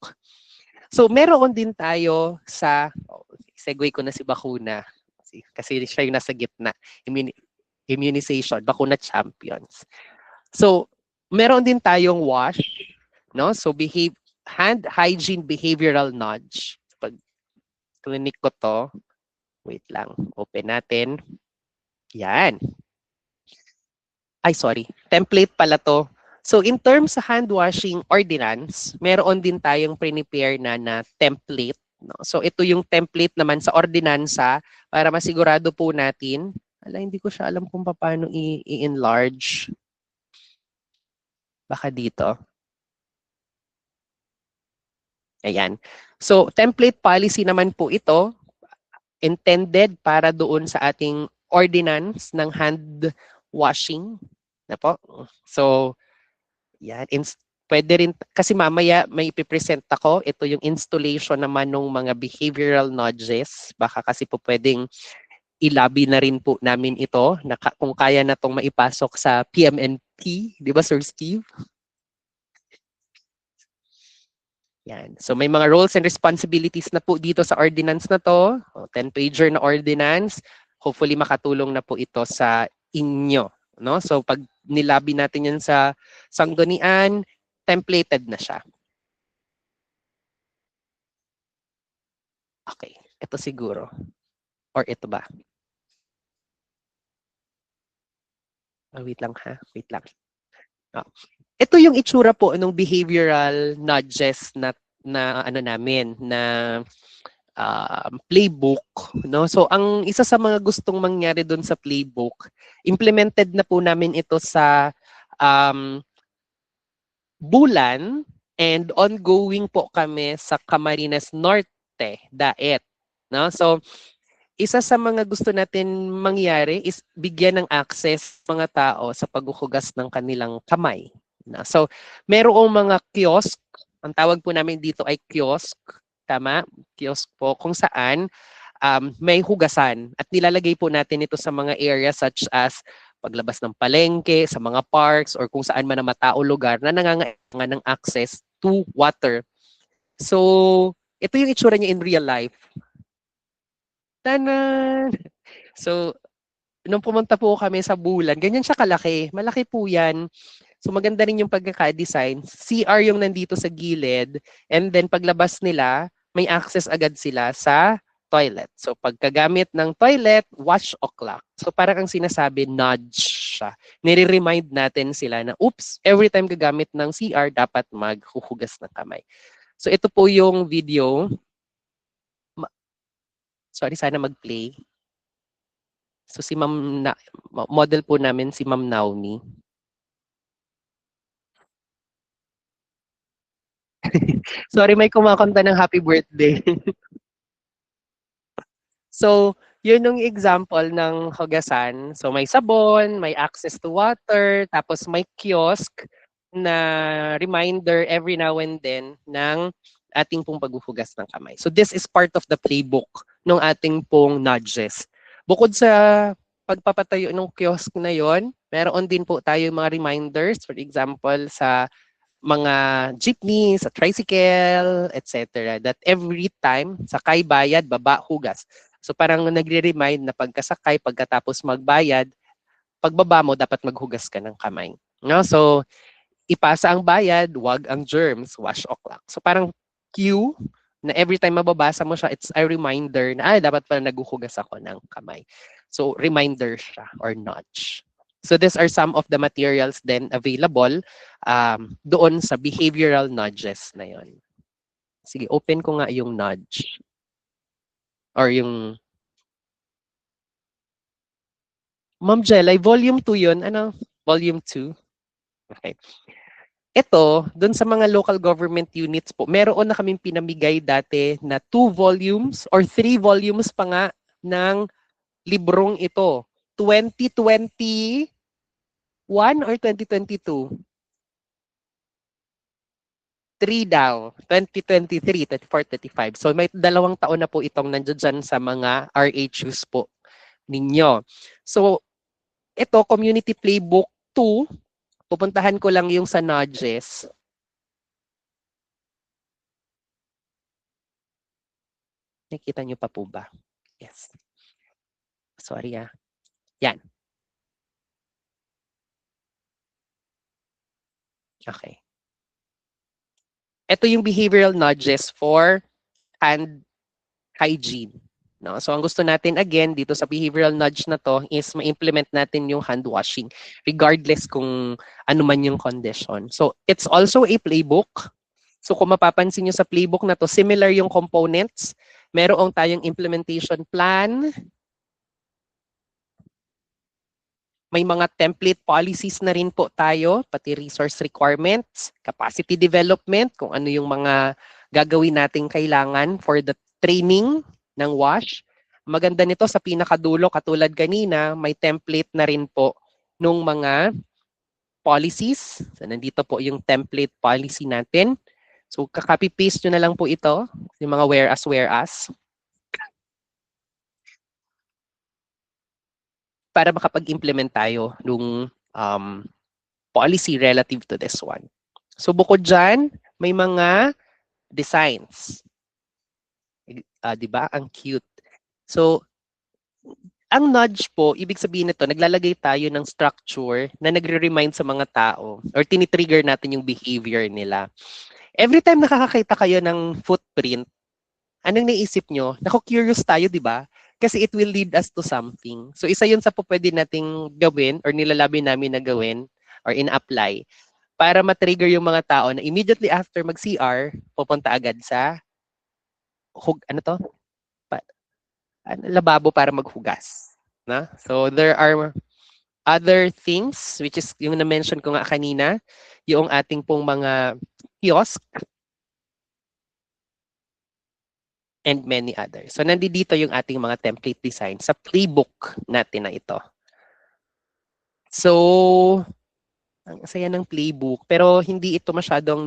So, meron din tayo sa, segue ko na si Bakuna, kasi siya yung nasa gitna, immunization, Bakuna Champions. So, meron din tayong WASH, no? So, hand hygiene behavioral nudge. Pag clinic ko to, wait lang, open natin. Yan. Ay, sorry. Template pala to. So, in terms sa hand washing ordinance, meron din tayong prepare na template. No? So, ito yung template naman sa ordinansa para masigurado po natin. Hindi ko siya alam kung paano i-enlarge. Baka dito. Ayan. So, template policy naman po ito, intended para doon sa ating ordinance ng hand washing. Na po. So, yan. Pwede rin, kasi mamaya may ipipresent ako, ito yung installation naman ng mga behavioral nudges. Baka kasi po pwedeng ilabi na rin po namin ito, na kung kaya na itong maipasok sa PMNP, di ba Sir Steve? Yan. So may mga roles and responsibilities na po dito sa ordinance na to. 10-pager na ordinance. Hopefully makatulong na po ito sa inyo. No? So pag nilabi natin yan sa sanggunian, templated na siya. Okay. Ito siguro. Or ito ba? Wait lang ha. Wait lang. Ito yung itsura po ng behavioral nudges na ano namin, na playbook, no? So ang isa sa mga gustong mangyari doon sa playbook, implemented na po namin ito sa Bulan, and ongoing po kami sa Camarines Norte, Daet, no? So isa sa mga gusto natin mangyari is bigyan ng access mga tao sa paghuhugas ng kanilang kamay. So, merong mga kiosk, ang tawag po namin dito ay kiosk, tama? Kiosk po kung saan may hugasan at nilalagay po natin ito sa mga areas such as paglabas ng palengke, sa mga parks, or kung saan man na matao lugar na nangangailangan ng access to water. So, ito yung itsura niya in real life. Tanan! So, nung pumunta po kami sa Bulan, ganyan siya kalaki. Malaki po yan. So, maganda rin yung pagkaka-design. CR yung nandito sa gilid. And then, paglabas nila, may access agad sila sa toilet. So, pagkagamit ng toilet, wash o'clock. So, parang ang sinasabi, nudge siya. Nire-remind natin sila na, oops, every time gagamit ng CR, dapat maghuhugas ng kamay. So, ito po yung video. Sorry, sana mag-play. So si model po namin si Ma'am Naomi. Sorry, may kumakanta ng happy birthday. So, yun yung example ng hugasan. So may sabon, may access to water, tapos may kiosk na reminder every now and then ng ating pong paghuhugas ng kamay. So this is part of the playbook ng ating pong nudges. Bukod sa pagpapatayo ng kiosk na yon, meron din po tayo mga reminders, for example, sa mga jeepney, sa tricycle, etc. That every time, sakay, bayad, baba, hugas. So parang nagre-remind na pagkasakay, pagkatapos magbayad, pagbaba mo, dapat maghugas ka ng kamay. No? So, ipasa ang bayad, wag ang germs, wash o'clock. So parang cue na every time mababasa mo siya, it's a reminder na dapat pala naghuhugas ako ng kamay. So reminder siya or nudge. So these are some of the materials then available doon sa behavioral nudges na yon. Sige, open ko nga yung nudge. Or yung Ma'am Jelay, volume 2 yun. Ano? Volume 2? Okay. Ito, dun sa mga local government units po, meron na kaming pinamigay dati na 2 volumes or 3 volumes pa nga ng librong ito. 2020 1 or 2022? 3 daw. 2023, 24, 25. So may 2 taon na po itong nandiyan sa mga RHUs po ninyo. So ito, Community Playbook 2, pupuntahan ko lang yung sa nudges. Nakita niyo pa po ba? Yes. Sorry ah. Yan. Okay. Ito yung behavioral nudges for hand hygiene. No? So ang gusto natin again dito sa behavioral nudge na to is ma-implement natin yung hand washing regardless kung ano man yung condition. So it's also a playbook. So kung mapapansin nyo sa playbook na to, similar yung components. Meron tayong implementation plan. May mga template policies na rin po tayo, pati resource requirements, capacity development, kung ano yung mga gagawin nating kailangan for the training ng WASH. Maganda nito sa pinakadulo, katulad kanina, may template na rin po nung mga policies. So, nandito po yung template policy natin. So, copy-paste nyo na lang po ito, yung mga whereas. Para makapag-implement tayo nung policy relative to this one. So bukod dyan, may mga designs. Di ba? Ang cute. So, ang nudge po, ibig sabihin nito, naglalagay tayo ng structure na nagre-remind sa mga tao or tinitrigger natin yung behavior nila. Every time nakakakita kayo ng footprint, anong naisip nyo? Naku-curious tayo, di ba? Kasi it will lead us to something. So isa yun sa po pwede nating gawin or nilalabi namin na gawin or in-apply para ma-trigger yung mga tao na immediately after mag-CR, pupunta agad sa lababo para maghugas. Na? So there are other things, which is yung na-mention ko nga kanina, yung ating pong mga kiosk and many others. So nandito yung ating mga template design sa playbook natin na ito. So, ang saya ng playbook, pero hindi ito masyadong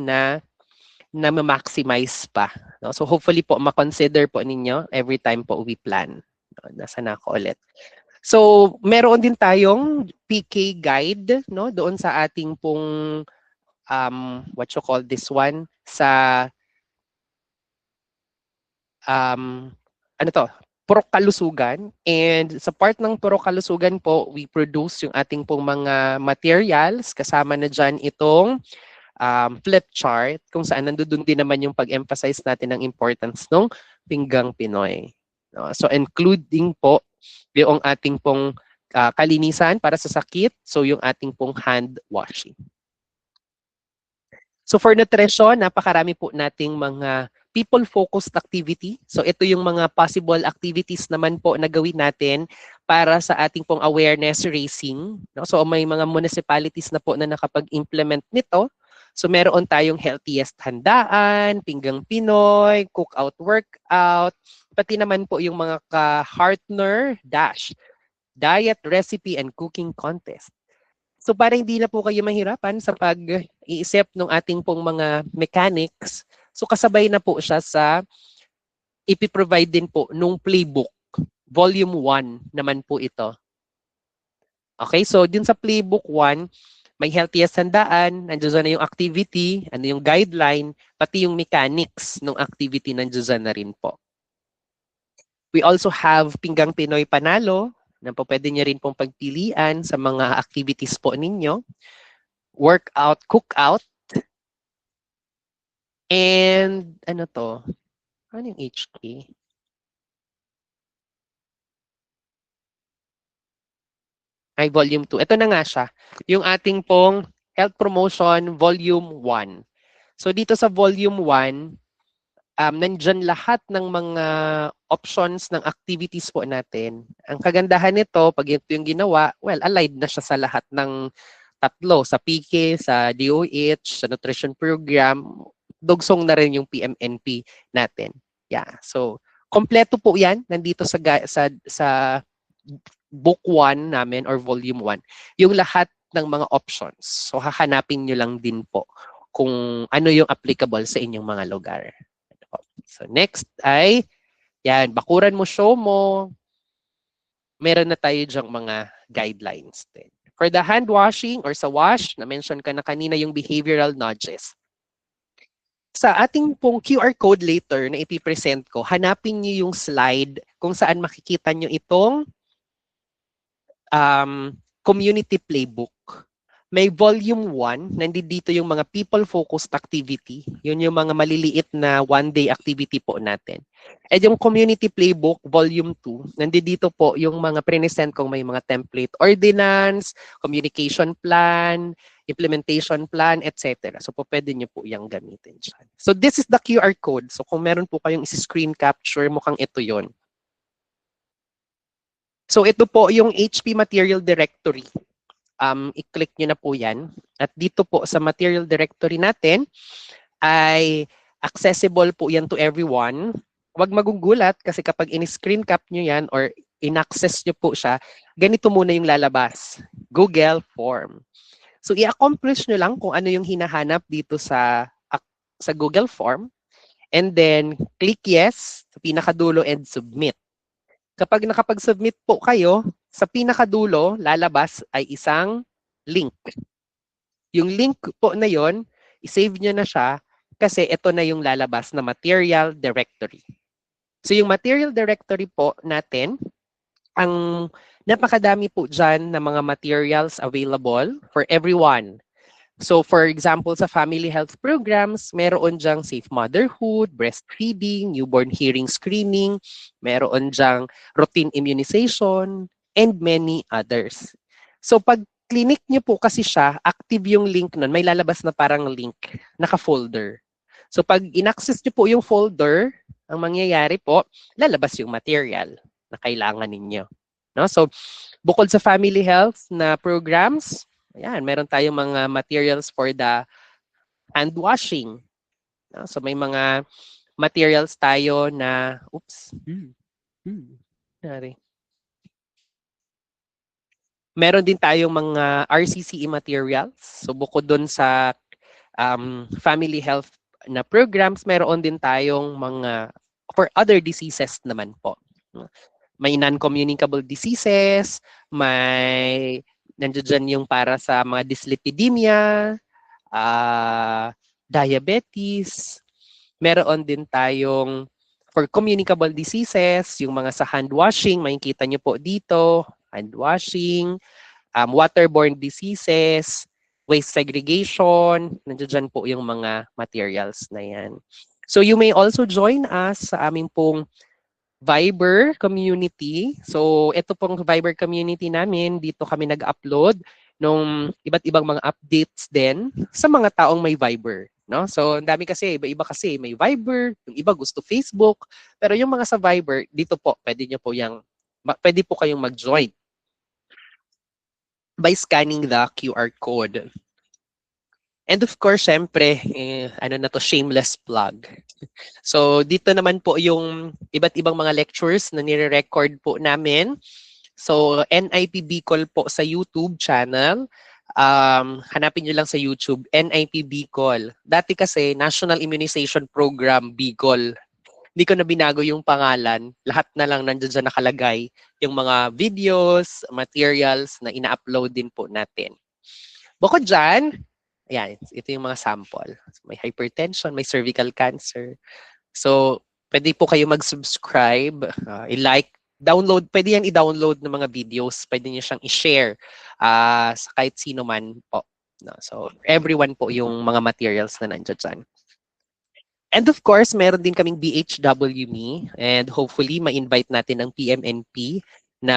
na-maximize pa. No? So hopefully po, ma-consider po ninyo every time po we plan. No? Nasa na ako ulit. So meron din tayong PK guide, no, doon sa ating pong what you call this one, sa Purok Kalusugan. And sa part ng Purok Kalusugan po, we produce yung ating pong mga materials. Kasama na dyan itong flip chart kung saan nandoon din naman yung pag-emphasize natin ng importance ng pinggang Pinoy. No? So including po yung ating pong kalinisan para sa sakit, so yung ating pong hand washing. So for nutrition, napakarami po nating mga people-focused activity. So ito yung mga possible activities naman po na gawin natin para sa ating pong awareness raising. No? So may mga municipalities na po na nakapag-implement nito. So meron tayong healthiest handaan, pinggang Pinoy, cookout workout, pati naman po yung mga ka-Heartner Dash, diet, recipe, and cooking contest. So para hindi na po kayo mahirapan sa pag-iisip ng ating pong mga mechanics, so kasabay na po siya sa ipiprovide din po nung playbook. Volume 1 naman po ito. Okay, so dun sa playbook 1, may healthiest handaan, nandiyan na yung activity, ano yung guideline, pati yung mechanics ng activity nandiyan na rin po. We also have Pinggang Pinoy Panalo, na po pwede nyo rin pong pagpilian sa mga activities po ninyo. Workout, cookout. And ano to? Ano yung HK? Ay, volume 2. Ito na nga siya. Yung ating pong health promotion volume 1. So dito sa volume 1, nandyan lahat ng mga options ng activities po natin. Ang kagandahan nito, pag ito yung ginawa, well, aligned na siya sa lahat ng tatlo, sa PK, sa DOH, sa nutrition program, dugsong na rin yung PMNP natin. Yeah. So, kompleto po 'yan nandito sa book 1 namin or volume 1. Yung lahat ng mga options. So hahanapin nyo lang din po kung ano yung applicable sa inyong mga lugar. So next ay, yan, bakuran mo, show mo. Meron na tayo dyang mga guidelines din. For the hand washing or sa wash, na-mention ka na kanina yung behavioral nudges. Sa ating pong QR code later na ipipresent ko, hanapin niyo yung slide kung saan makikita niyo itong community playbook. May volume 1, nandito yung mga people-focused activity. Yun yung mga maliliit na one-day activity po natin. At yung community playbook, volume 2, nandito po yung mga present kong may mga template ordinance, communication plan, implementation plan, etc. So po pwede nyo po yung gamitin dyan. So this is the QR code. So kung meron po kayong screen capture, mukhang ito yon. So ito po yung HP Material Directory. I-click nyo na po yan. At dito po sa material directory natin ay accessible po yan to everyone. Huwag magugulat kasi kapag in-screen cap nyo yan or in-access nyo po siya, ganito muna yung lalabas. Google Form. So i-accomplish nyo lang kung ano yung hinahanap dito sa Google Form. And then click yes sa pinakadulo and submit. Kapag nakapag-submit po kayo, sa pinakadulo, lalabas ay isang link. Yung link po na yon, isave nyo na siya kasi ito na yung lalabas na material directory. So yung material directory po natin, ang napakadami po dyan na mga materials available for everyone. So for example, sa family health programs, meron dyang safe motherhood, breastfeeding, newborn hearing screening, meron dyang routine immunization, and many others. So pag clinic nyo po kasi siya, active yung link nun, may lalabas na parang link, naka-folder. So pag in-access nyo po yung folder, ang mangyayari po, lalabas yung material na kailangan ninyo. No? So bukod sa family health na programs, ayan, meron tayong mga materials for the hand washing. No? So may mga materials tayo na, oops, meron din tayong mga RCCE materials. So bukod dun sa family health na programs, meron din tayong mga for other diseases naman po. May non-communicable diseases, may nandiyan yung para sa mga dyslipidemia, diabetes. Meron din tayong for communicable diseases, yung mga sa hand washing, makikita nyo po dito, hand washing, waterborne diseases, waste segregation, nandiyan po yung mga materials na yan. So you may also join us sa aming pong Viber community. So ito pong Viber community namin, dito kami nag-upload ng iba't ibang mga updates din sa mga taong may Viber. No? So ang dami kasi, iba-iba kasi, may Viber, yung iba gusto Facebook, pero yung mga sa Viber, dito po, pwede po kayong mag-join by scanning the QR code. And of course, syempre, shameless plug. So dito naman po yung iba't ibang mga lectures na nire-record po namin. So NIP Bicol po sa YouTube channel. Hanapin nyo lang sa YouTube, NIP Bicol. Dati kasi National Immunization Program Bicol. Hindi ko na binago yung pangalan. Lahat na lang nandiyan nakalagay yung mga videos, materials na ina-upload din po natin. Bukod dyan, ayan, ito yung mga sample. May hypertension, may cervical cancer. So, pwede po kayo mag-subscribe, i-like, download, pwede yan i-download ng mga videos, pwede niyo siyang i-share sa kahit sino man po. No? So, everyone po yung mga materials na nandiyan dyan. And of course, meron din kaming BHW.me and hopefully ma-invite natin ng PMNP na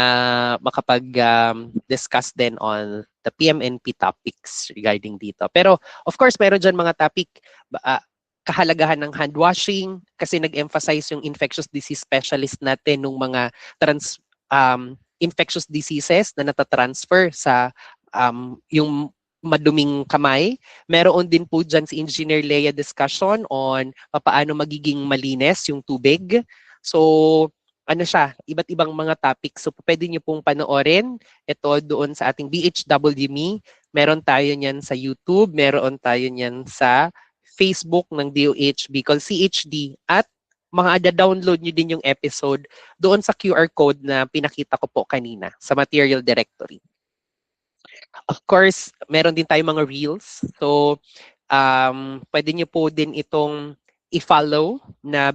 makapag-discuss din on the PMNP topics regarding dito. Pero of course, meron dyan mga topic, kahalagahan ng hand washing kasi nag-emphasize yung infectious disease specialist natin nung mga infectious diseases na natatransfer sa yung maduming kamay. Meron din po dyan si Engineer Leia discussion on paano magiging malinis yung tubig. So, ano siya, iba't ibang mga topics. So pwede niyo pong panoorin ito doon sa ating BHWMe. Meron tayo niyan sa YouTube, meron tayo niyan sa Facebook ng DOH Bicol CHD at mga download niyo din yung episode doon sa QR code na pinakita ko po kanina sa material directory. Of course, meron din tayong mga reels. So, pwede niyo po din itong i-follow na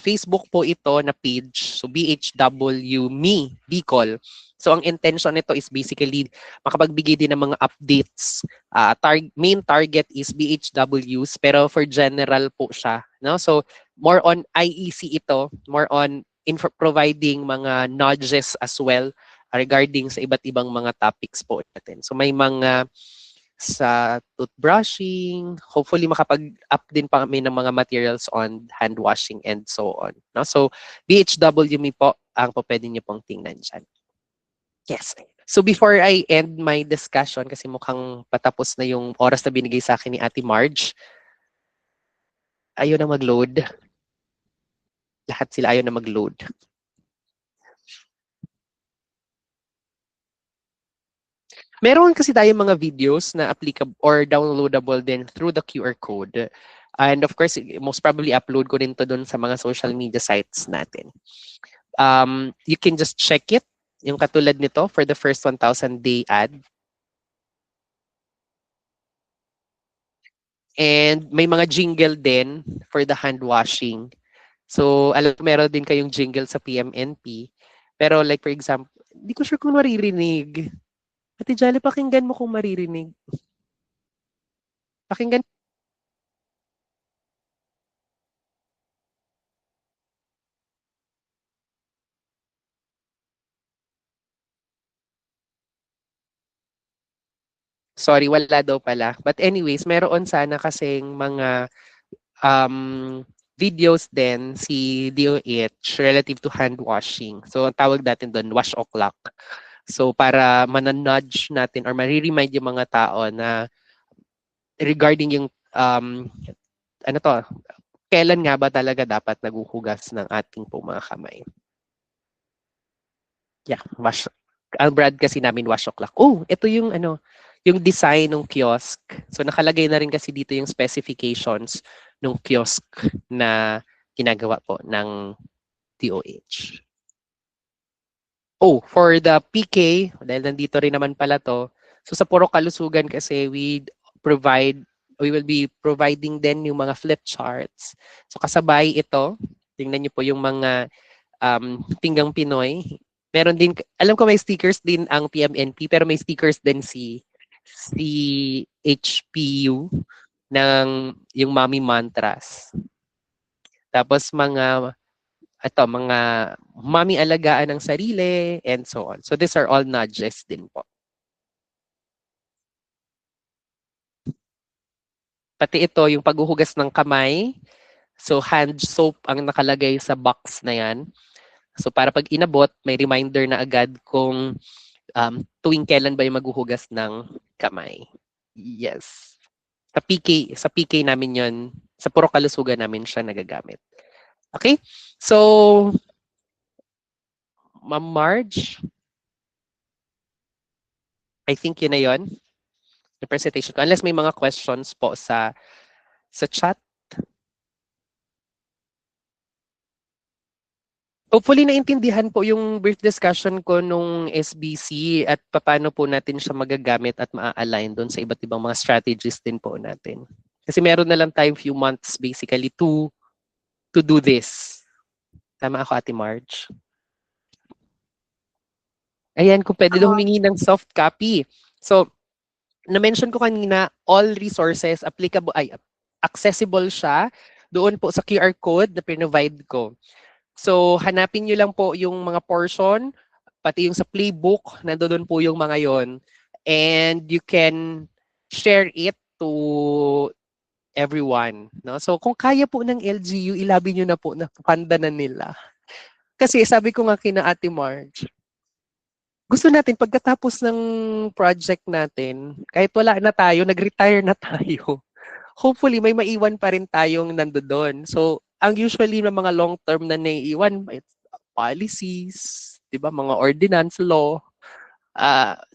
Facebook po ito na page. So, BHW Me Bicol. So, ang intention nito is basically makapagbigay din ng mga updates. Main target is BHWs, pero for general po siya. No? So, more on IEC ito, more on providing mga nudges as well regarding sa iba't ibang mga topics po natin. So may mga sa toothbrushing, hopefully makapag-up din pa kami ng mga materials on hand washing and so on. No? So BHWMe po ang po pwede niyo pong tingnan dyan. Yes. So before I end my discussion, kasi mukhang patapos na yung oras na binigay sa akin ni Ate Marge, ayaw na mag-load. Lahat sila ayaw na mag-load. Meron kasi tayong mga videos na applicable or downloadable din through the QR code. And of course, most probably upload ko din to dun sa mga social media sites natin. You can just check it, yung katulad nito for the first 1,000 day ad. And may mga jingle din for the hand washing. So, alam ko meron din kayong jingle sa PMNP. Pero like for example, hindi ko sure kung maririnig. Ate Jolly, pakinggan mo kung maririnig. Pakinggan. Sorry, wala daw pala. But anyways, meron sana kasing mga videos din si DOH relative to hand washing. So, ang tawag natin doon, wash o'clock. So, para mananudge natin or mariremind yung mga tao na regarding yung ano to, kailan nga ba talaga dapat naguhugas ng ating po mga kamay. Yeah, ang brand kasi namin wash o'clock. Oh, ito yung ano, yung design ng kiosk. So nakalagay na rin kasi dito yung specifications ng kiosk na ginagawa po ng DOH. Oh, for the PK, dahil nandito rin naman pala to, so sa Puro Kalusugan kasi we will be providing din yung mga flip charts. So kasabay ito, tingnan niyo po yung mga pinggang Pinoy. Meron din, alam ko may stickers din ang PMNP, pero may stickers din si HPU ng yung Mami Mantras. Tapos mga mami alagaan ng sarili and so on. So these are all nudges din po. Pati ito, yung paghuhugas ng kamay. So hand soap ang nakalagay sa box na yan. So para pag inabot, may reminder na agad kung tuwing kailan ba yung maghuhugas ng kamay. Yes. Sa PK namin yon, sa Puro Kalusugan namin siya nagagamit. Okay? So, Ma'am Marge, I think yun na yun. The presentation ko. Unless may mga questions po sa chat. Hopefully naintindihan po yung brief discussion ko nung SBC at paano po natin siya magagamit at maa-align doon sa iba't ibang mga strategies din po natin. Kasi meron na lang tayong few months basically to do this. Tama ako, Ate Marge? Ayan, kung pwede daw humingi ng soft copy. So, na-mention ko kanina, all resources accessible siya doon po sa QR code na pinrovide ko. So, hanapin nyo lang po yung mga portion, pati yung sa playbook, nandoon po yung mga yon. And you can share it to everyone. No? So, kung kaya po ng LGU, ilabi nyo na po na panda na nila. Kasi sabi ko nga kina Ate Marge, gusto natin pagkatapos ng project natin, kahit wala na tayo, nag-retire na tayo, hopefully may maiwan pa rin tayong nandoon. So, ang usually ng mga long-term na naiiwan, policies, 'di ba, mga ordinance, law,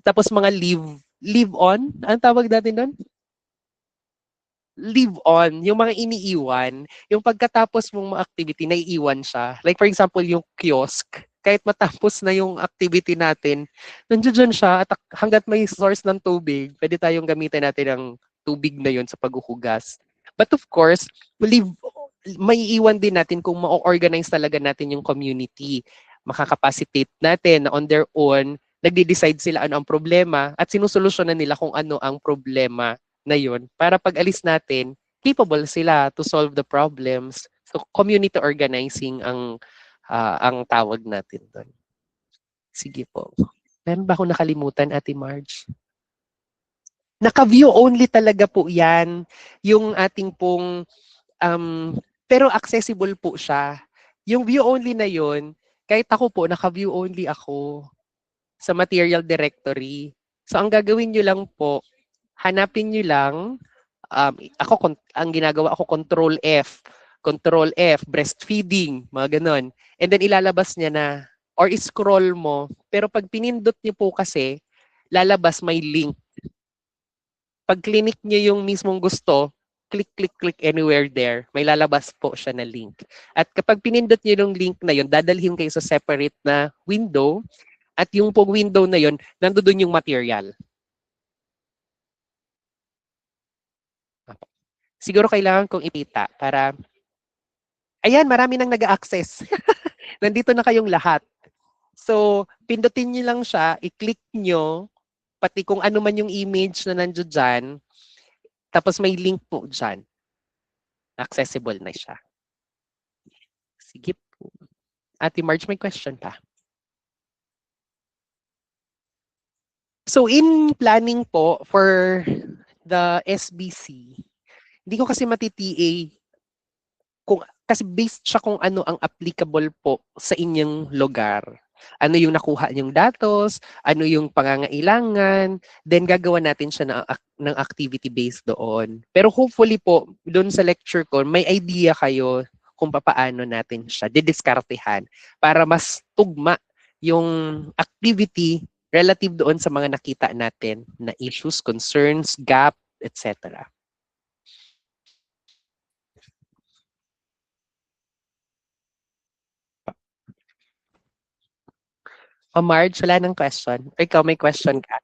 tapos mga leave on, anong tawag natin doon? Leave on, yung mga iniiwan, yung pagkatapos mong activity, naiiwan siya. Like for example, yung kiosk, kahit matapos na yung activity natin, nandiyan siya at hanggat may source ng tubig, pwede tayong gamitin natin ang tubig na yun sa paghuhugas. But of course, leave, may iwan din natin kung ma-organize talaga natin yung community. Makakapacitate natin na on their own, nagde-decide sila ano ang problema at sinusolusyonan nila kung ano ang problema na yun para pag alis natin, capable sila to solve the problems. So community organizing ang tawag natin doon. Sige po. Meron ba akong nakalimutan, Ate Marge? Naka-view only talaga po yan. Yung ating pong, pero accessible po siya. Yung view only na yun, kahit ako po, naka-view only ako sa material directory. So ang gagawin nyo lang po, hanapin nyo lang, ang ginagawa ako, Control F, breastfeeding, mga ganon. And then ilalabas niya na, or scroll mo, pero pag pinindot niyo po kasi, lalabas may link. Pag clinic niyo yung mismong gusto, click anywhere there, may lalabas po siya na link. At kapag pinindot niyo yung link na yun, dadalhin kayo sa separate na window, at yung pong window na yun, nandoon yung material. Siguro kailangan kong ipita para, ayan, marami nang nag-access. Nandito na kayong lahat. So, pindutin nyo lang siya, i-click nyo, pati kung ano man yung image na nandiyo dyan, tapos may link po dyan. Accessible na siya. Sige po. Ate Marge, may question pa. So, in planning po for the SBC, hindi ko kasi mati-TA kasi based siya kung ano ang applicable po sa inyong lugar. Ano yung nakuha niyong datos, ano yung pangangailangan, then gagawa natin siya ng activity based doon. Pero hopefully po, doon sa lecture ko, may idea kayo kung paano natin siya didiskartehan para mas tugma yung activity relative doon sa mga nakita natin na issues, concerns, gap, etc. Marge, wala ng question. Ikaw, may question ka?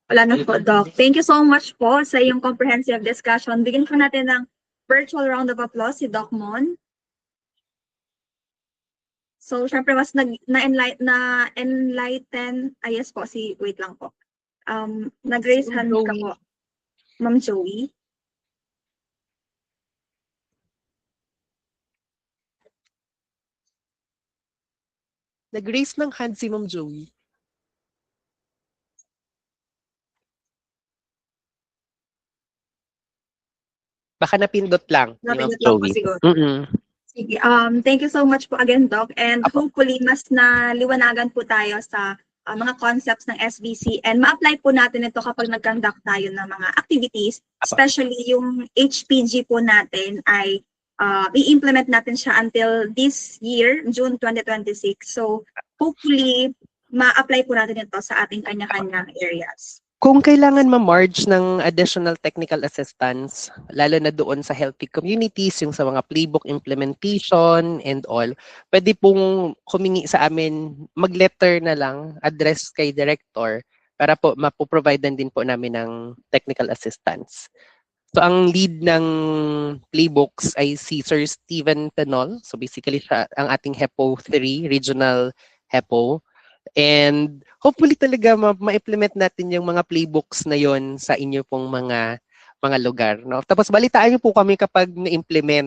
Wala na po, Doc. Thank you so much po sa iyong comprehensive discussion. Bigyan po natin ng virtual round of applause si Doc Mon. So, syempre, mas na-enlighten, yes po, wait lang po. Nag-raise hand ka po, Ma'am Joey.
Nag-raise ng hand si Ma'am Joey. Baka napindot lang ni Ma'am
Napindot lang po
Joey.
siguro.
Mm-mm.
Sige, thank you so much po again, Doc. And
Apo.
hopefully, mas naliwanagan po tayo sa mga concepts ng SBC and ma-apply po natin ito kapag nag-conduct tayo ng mga activities, especially yung HPG po natin ay i-implement natin siya until this year, June 2026. So, hopefully, ma-apply po natin ito sa ating kanya-kanyang areas.
Kung kailangan ma-marge ng additional technical assistance, lalo na doon sa healthy communities, yung sa mga playbook implementation and all, pwede pong humingi sa amin, mag-letter na lang, address kay director, para po mapoprovidean din po namin ng technical assistance. So ang lead ng playbooks ay si Sir Steven Tenol. So basically siya ang ating HEPO 3, Regional HEPO. And hopefully talaga ma-implement natin yung mga playbooks na yon sa inyo pong mga lugar. No? Tapos balitaan niyo po kami kapag na-implement.